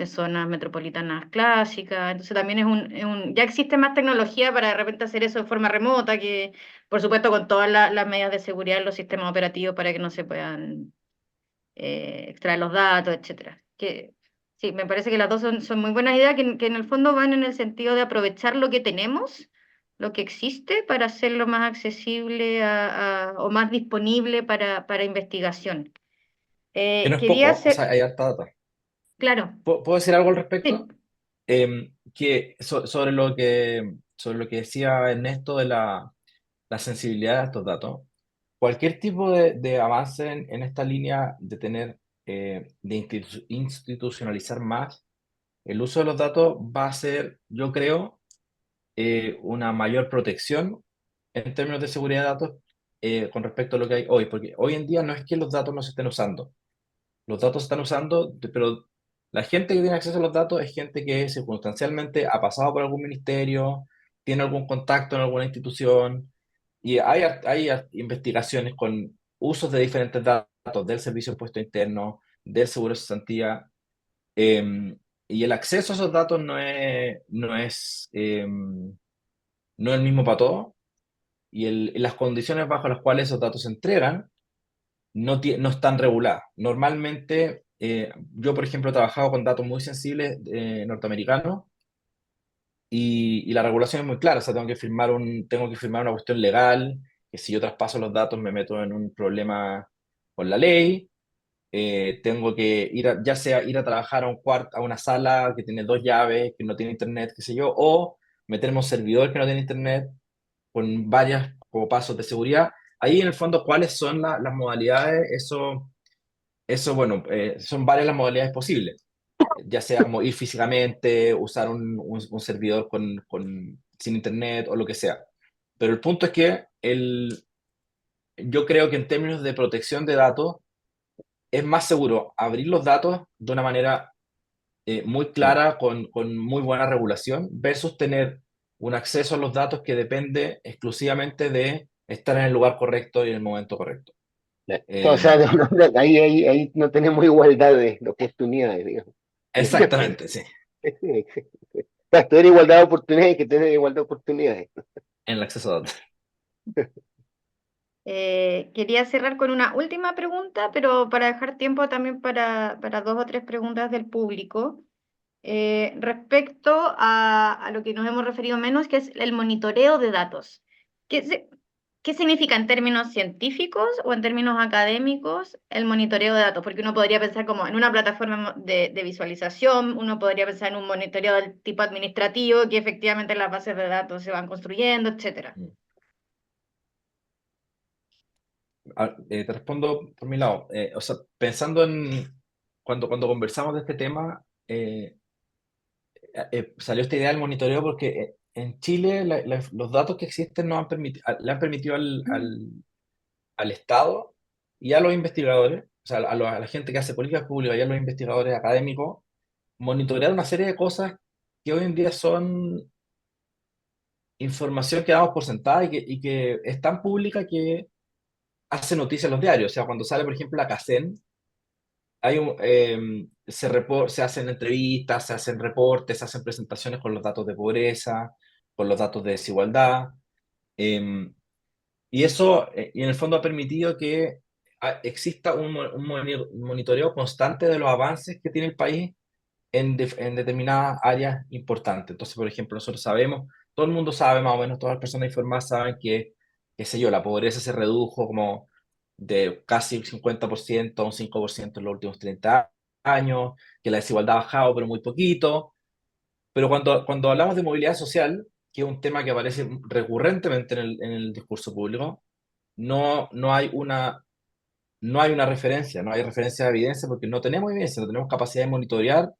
zonas metropolitanas clásicas. Entonces también ya existe más tecnología para de repente hacer eso de forma remota, que por supuesto con todas las medidas de seguridad en los sistemas operativos para que no se puedan extraer los datos, etcétera. Sí, me parece que las dos son muy buenas ideas que en el fondo van en el sentido de aprovechar lo que tenemos, lo que existe, para hacerlo más accesible o más disponible para investigación. Que no es Quería poco, o sea, hacer, hay harta data. claro, ¿Puedo decir algo al sí, respecto? Sobre lo que decía Ernesto de la sensibilidad de estos datos. Cualquier tipo de avance en esta línea de tener, de institucionalizar más el uso de los datos va a ser, yo creo, una mayor protección en términos de seguridad de datos con respecto a lo que hay hoy, porque hoy en día no es que los datos no se estén usando, los datos se están usando, pero la gente que tiene acceso a los datos es gente que circunstancialmente ha pasado por algún ministerio, tiene algún contacto en alguna institución, y hay investigaciones con usos de diferentes datos del Servicio de Impuesto Interno, del Seguro de Cesantía, y el acceso a esos datos no es el mismo para todos, y las condiciones bajo las cuales esos datos se entregan no están reguladas. Normalmente, yo, por ejemplo, he trabajado con datos muy sensibles norteamericanos y la regulación es muy clara. O sea, tengo que firmar una cuestión legal, que si yo traspaso los datos me meto en un problema con la ley. Tengo que ya sea ir a trabajar a un cuarto, a una sala que tiene dos llaves, que no tiene internet, qué sé yo, o meterme a un servidor que no tiene internet con varias como pasos de seguridad. Ahí en el fondo, ¿cuáles son las modalidades? Bueno, son varias las modalidades posibles, ya sea como ir físicamente, usar un servidor sin internet o lo que sea. Pero el punto es que yo creo que en términos de protección de datos, es más seguro abrir los datos de una manera muy clara, con muy buena regulación, versus tener un acceso a los datos que depende exclusivamente de estar en el lugar correcto y en el momento correcto. O sea, Eh, ahí no tenemos igualdad de oportunidades, digamos. exactamente, sí, Claro, tener igualdad de oportunidades hay que tener igualdad de oportunidades. en el acceso a datos. quería cerrar con una última pregunta, pero para dejar tiempo también para dos o tres preguntas del público. Respecto a lo que nos hemos referido menos, que es el monitoreo de datos. ¿Qué, qué significa en términos científicos o en términos académicos el monitoreo de datos? Porque uno podría pensar como en una plataforma de visualización, uno podría pensar en un monitoreo del tipo administrativo, que efectivamente las bases de datos se van construyendo, etcétera. Te respondo por mi lado. O sea, pensando en cuando conversamos de este tema, salió esta idea del monitoreo porque en Chile los datos que existen le han permitido al Estado y a los investigadores, o sea, a la gente que hace políticas públicas y a los investigadores académicos, monitorear una serie de cosas que hoy en día son información que damos por sentada y que es tan pública que hace noticia en los diarios. O sea, cuando sale, por ejemplo, la CACEN, se hacen entrevistas, se hacen reportes, se hacen presentaciones con los datos de pobreza, con los datos de desigualdad. eh, y eso, y en el fondo ha permitido que exista un monitoreo constante de los avances que tiene el país en determinadas áreas importantes. Entonces, por ejemplo, nosotros sabemos, todo el mundo sabe, más o menos todas las personas informadas saben que, qué sé yo, la pobreza se redujo como de casi un 50% a un 5% en los últimos 30 años, que la desigualdad ha bajado, pero muy poquito. Pero cuando hablamos de movilidad social, que es un tema que aparece recurrentemente en el discurso público, no hay una referencia, no hay referencia de evidencia porque no tenemos evidencia, no tenemos capacidad de monitorear,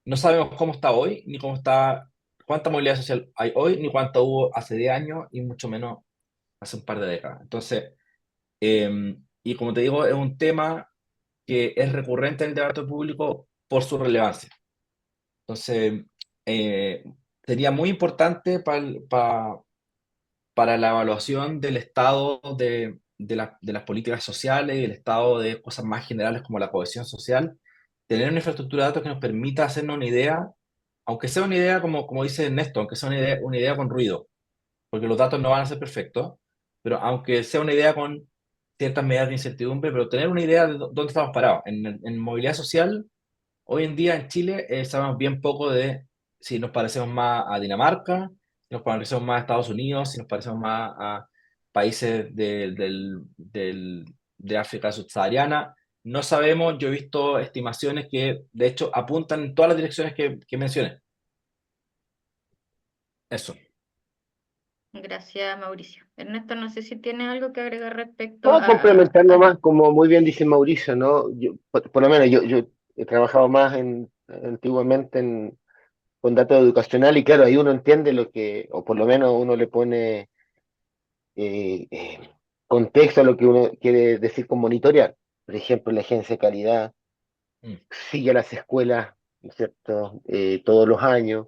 no sabemos cómo está hoy, ni cómo está, cuánta movilidad social hay hoy, ni cuánta hubo hace 10 años, y mucho menos hace un par de décadas. Entonces, y como te digo, es un tema que es recurrente en el debate público por su relevancia. Entonces, eh, sería muy importante para la evaluación del estado de las políticas sociales y el estado de cosas más generales como la cohesión social, tener una infraestructura de datos que nos permita hacernos una idea, aunque sea una idea como dice Ernesto, aunque sea una idea con ruido, porque los datos no van a ser perfectos, pero aunque sea una idea con ciertas medidas de incertidumbre, pero tener una idea de dónde estamos parados. En movilidad social, hoy en día en Chile sabemos bien poco de si nos parecemos más a Dinamarca, si nos parecemos más a Estados Unidos, si nos parecemos más a países de África subsahariana. No sabemos, yo he visto estimaciones que de hecho apuntan en todas las direcciones que mencioné. Eso. Gracias, Mauricio. Ernesto, no sé si tienes algo que agregar respecto Puedo complementar a nomás, como muy bien dice Mauricio, ¿no? Por lo menos yo he trabajado más antiguamente con datos educacional y claro, ahí uno entiende lo que, o por lo menos uno le pone contexto a lo que uno quiere decir con monitorear. Por ejemplo, la agencia de calidad Mm. sigue a las escuelas, ¿no es cierto? Todos los años.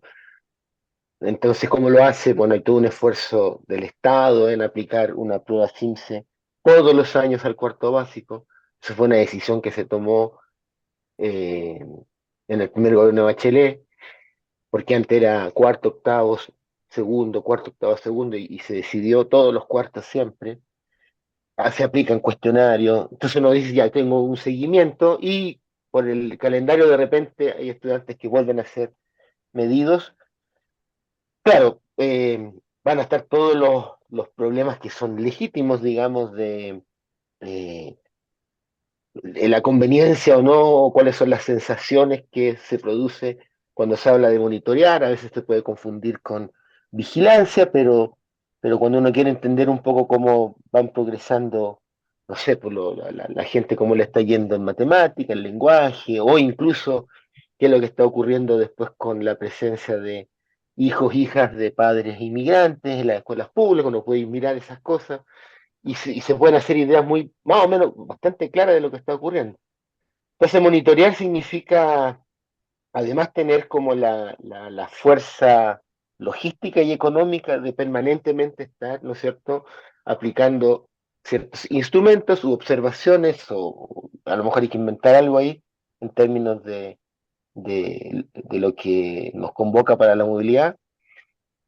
Entonces, ¿cómo lo hace? Bueno, hay todo un esfuerzo del Estado en aplicar una prueba CIMSE todos los años al cuarto básico. Eso fue una decisión que se tomó eh, en el primer gobierno de Bachelet, porque antes era cuarto, octavo, segundo, cuarto, octavo, segundo, y se decidió todos los cuartos siempre. Se aplican cuestionarios, entonces uno dice, ya tengo un seguimiento y por el calendario de repente hay estudiantes que vuelven a ser medidos. Claro, van a estar todos los problemas que son legítimos, digamos, eh, de la conveniencia o no, o cuáles son las sensaciones que se produce cuando se habla de monitorear. A veces se puede confundir con vigilancia, pero cuando uno quiere entender un poco cómo van progresando, no sé, por la gente, cómo le está yendo en matemática, en lenguaje, o incluso qué es lo que está ocurriendo después con la presencia de hijos, hijas de padres inmigrantes en las escuelas públicas, uno puede mirar esas cosas y se pueden hacer ideas muy, más o menos, bastante claras de lo que está ocurriendo. Entonces, monitorear significa, además, tener como la fuerza logística y económica de permanentemente estar, ¿no es cierto?, aplicando ciertos instrumentos u observaciones, o a lo mejor hay que inventar algo ahí en términos de lo que nos convoca para la movilidad,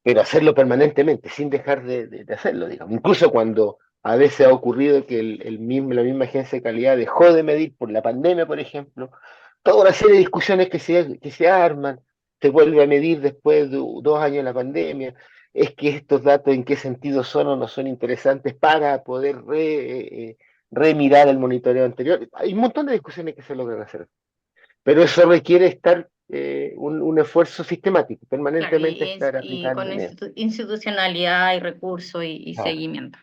pero hacerlo permanentemente, sin dejar de hacerlo, digamos. Incluso cuando a veces ha ocurrido que la misma agencia de calidad dejó de medir por la pandemia, por ejemplo, toda una serie de discusiones que se arman, se vuelve a medir después de 2 años de la pandemia, es que estos datos en qué sentido son o no son interesantes para poder remirar el monitoreo anterior. Hay un montón de discusiones que se logran hacer, pero eso requiere estar un esfuerzo sistemático, claro, permanentemente estar y con aplicando en eso. institucionalidad y recursos y Claro. seguimiento.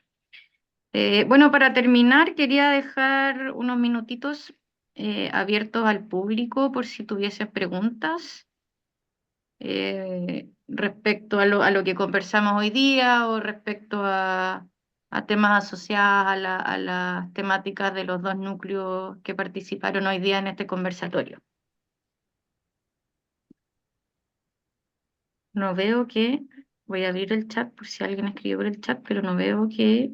Bueno, para terminar, quería dejar unos minutitos abiertos al público por si tuviesen preguntas respecto a lo que conversamos hoy día o respecto a temas asociados a las temáticas de los dos núcleos que participaron hoy día en este conversatorio. No veo que Voy a abrir el chat por si alguien escribió por el chat, pero no veo que...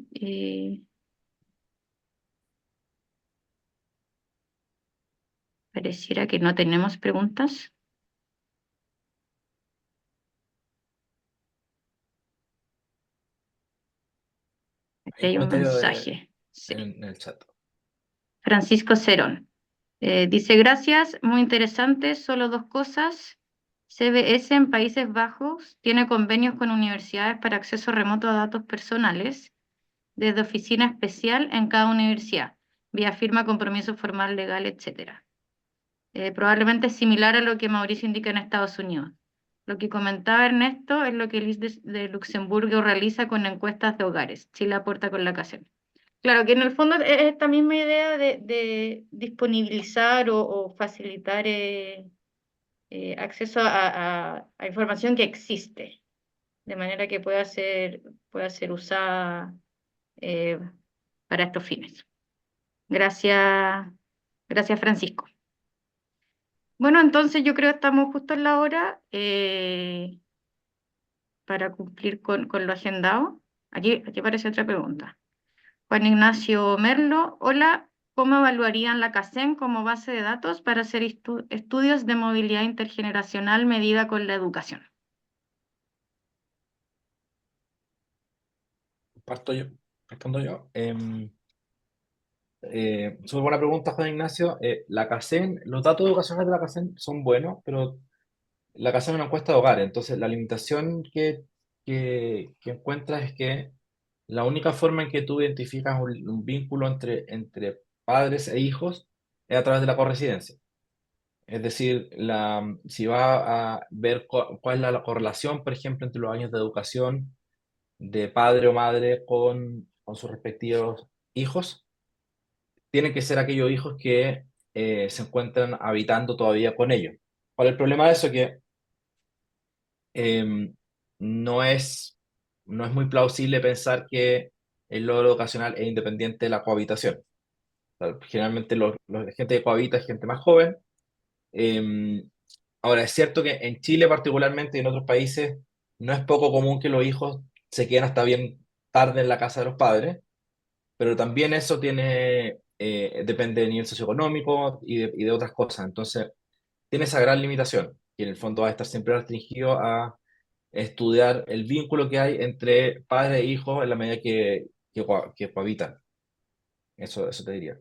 pareciera que no tenemos preguntas. Aquí Hay un hay un comentario mensaje. Sí. en el chat. Francisco Cerón. Dice, gracias, muy interesante, solo dos cosas. CBS en Países Bajos tiene convenios con universidades para acceso remoto a datos personales desde oficina especial en cada universidad, vía firma, compromiso formal, legal, etcétera. Probablemente es similar a lo que Mauricio indica en Estados Unidos. Lo que comentaba Ernesto es lo que el IS de Luxemburgo realiza con encuestas de hogares. Chile aporta con la CACEN. Claro, que en el fondo es esta misma idea de disponibilizar o facilitar acceso a información que existe, de manera que pueda ser usada eh, para estos fines. Gracias, gracias Francisco. Bueno, entonces yo creo que estamos justo en la hora para cumplir con lo agendado. Aquí aparece otra pregunta. Juan Ignacio Merlo, hola, ¿cómo evaluarían la CACEN como base de datos para hacer estudios de movilidad intergeneracional medida con la educación? Parto yo, respondo yo. Súper buena pregunta, Juan Ignacio. La CACEN, los datos educacionales de la CACEN son buenos, pero la CACEN es una encuesta de hogares, entonces la limitación que encuentras es que la única forma en que tú identificas un vínculo entre padres e hijos es a través de la corresidencia. Es decir, si va a ver cuál es la correlación, por ejemplo, entre los años de educación de padre o madre con sus respectivos hijos, tienen que ser aquellos hijos que se encuentran habitando todavía con ellos. ¿Cuál es el problema de eso? Que em, no es, no es muy plausible pensar que el logro educacional es independiente de la cohabitación. O sea, generalmente la gente que cohabita es gente más joven. Em, Ahora, es cierto que en Chile particularmente y en otros países no es poco común que los hijos se queden hasta bien tarde en la casa de los padres, pero también eso depende del nivel socioeconómico y de otras cosas. Entonces, tiene esa gran limitación y en el fondo va a estar siempre restringido a estudiar el vínculo que hay entre padre e hijo en la medida que cohabitan. Eso te diría.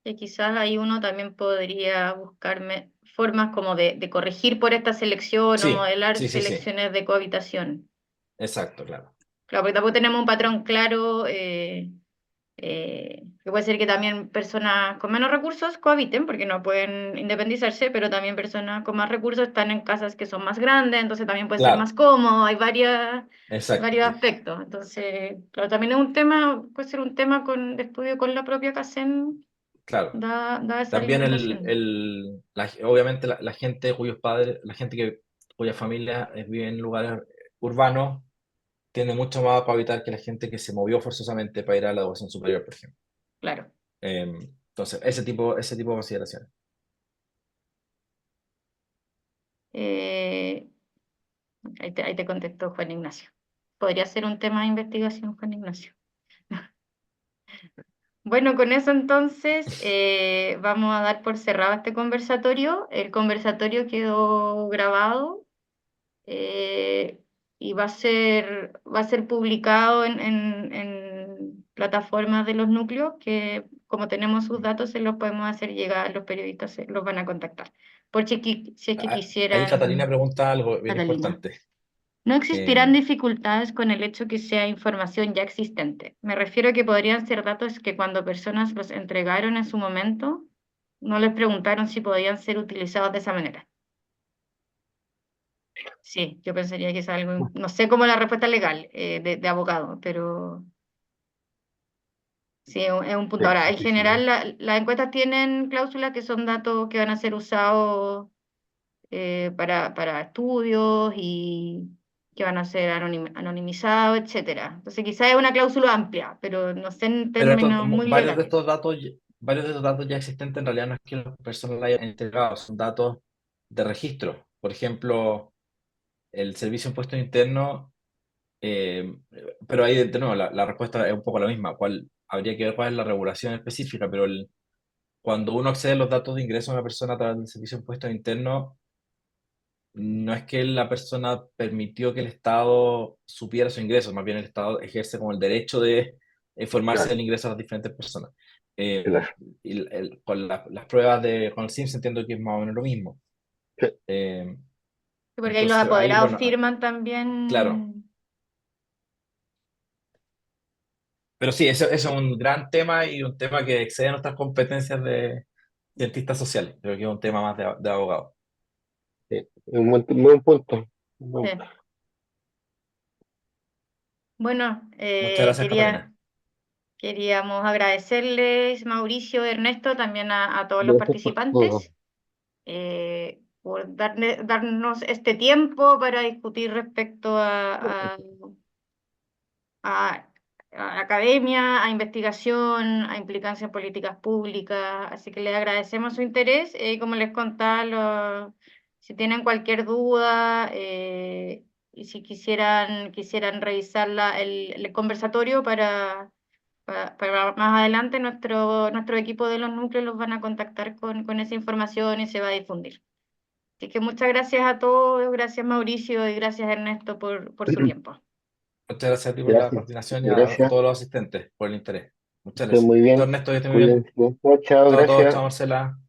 Y quizás ahí uno también podría buscarme formas como de corregir por esta selección o Sí, modelar sí, sí, sí. selecciones de cohabitación. Exacto, claro. Claro, porque tampoco tenemos un patrón claro. Que puede ser que también personas con menos recursos cohabiten porque no pueden independizarse, pero también personas con más recursos están en casas que son más grandes, entonces también puede ser más Claro, cómodo, hay exacto. varios aspectos. Entonces, claro, también es un tema, puede ser un tema de estudio con la propia CACEN, Claro. da esa También limitación. obviamente la gente cuyos padres, cuya familia vive en lugares urbanos, tiende mucho más a cohabitar que la gente que se movió forzosamente para ir a la educación superior, por ejemplo. Claro. Entonces, ese tipo de consideraciones. Eh, ahí te contestó Juan Ignacio. Podría ser un tema de investigación, Juan Ignacio. Bueno, con eso entonces vamos a dar por cerrado este conversatorio. El conversatorio quedó grabado eh, y va a ser publicado en plataformas de los núcleos que como tenemos sus datos se los podemos hacer llegar, los periodistas los van a contactar. Por si es que Ahí Catalina quisieran, pregunta algo bien Catalina. importante. No Eh, existirán dificultades con el hecho que sea información ya existente. Me refiero a que podrían ser datos que cuando personas los entregaron en su momento, no les preguntaron si podían ser utilizados de esa manera. Sí, yo pensaría que es algo, no sé cómo la respuesta legal de abogado, pero sí, es un punto. Sí, Ahora, en difícil. general, las encuestas tienen cláusulas que son datos que van a ser usados para estudios y que van a ser anonimizados, etcétera. Entonces quizás es una cláusula amplia, pero no sé en pero términos muy legales. varios de estos datos ya existentes en realidad no es que las personas la hayan entregado, son datos de registro. Por ejemplo, el Servicio de Impuestos Internos, pero ahí de nuevo la respuesta es un poco la misma. Habría que ver cuál es la regulación específica, pero cuando uno accede a los datos de ingreso de una persona a través del Servicio de Impuestos Internos, no es que la persona permitió que el Estado supiera su ingreso, más bien el Estado ejerce como el derecho de informarse Claro, del ingreso de las diferentes personas. Eh, claro. y con las pruebas con el SIMS entiendo que es más o menos lo mismo. Sí, Eh, Porque ahí los entonces ahí, apoderados bueno, firman claro. también. Pero sí, eso es un gran tema y un tema que excede nuestras competencias de cientistas sociales. Creo que es un tema más de abogados. sí. Es un muy buen punto. Sí. Bueno, Muchas gracias, Catalina. queríamos agradecerles, Mauricio, Ernesto, también a todos los Gracias por todo. participantes, por darnos este tiempo para discutir respecto a, a academia, a investigación, a implicancia en políticas públicas. Así que les agradecemos su interés. Como les contaba, si tienen cualquier duda y si quisieran revisar el conversatorio para más adelante, nuestro equipo de los núcleos los van a contactar con esa información y se va a difundir. Así que muchas gracias a todos, gracias Mauricio y gracias Ernesto por su tiempo. Muchas gracias a ti por la Gracias. coordinación y a Gracias. todos los asistentes por el interés. Muchas Estoy gracias. muy Chao, bien. Ernesto, que estés muy bien. Cuídense. Chao, chao, Chao a todos, gracias. chao, Marcela.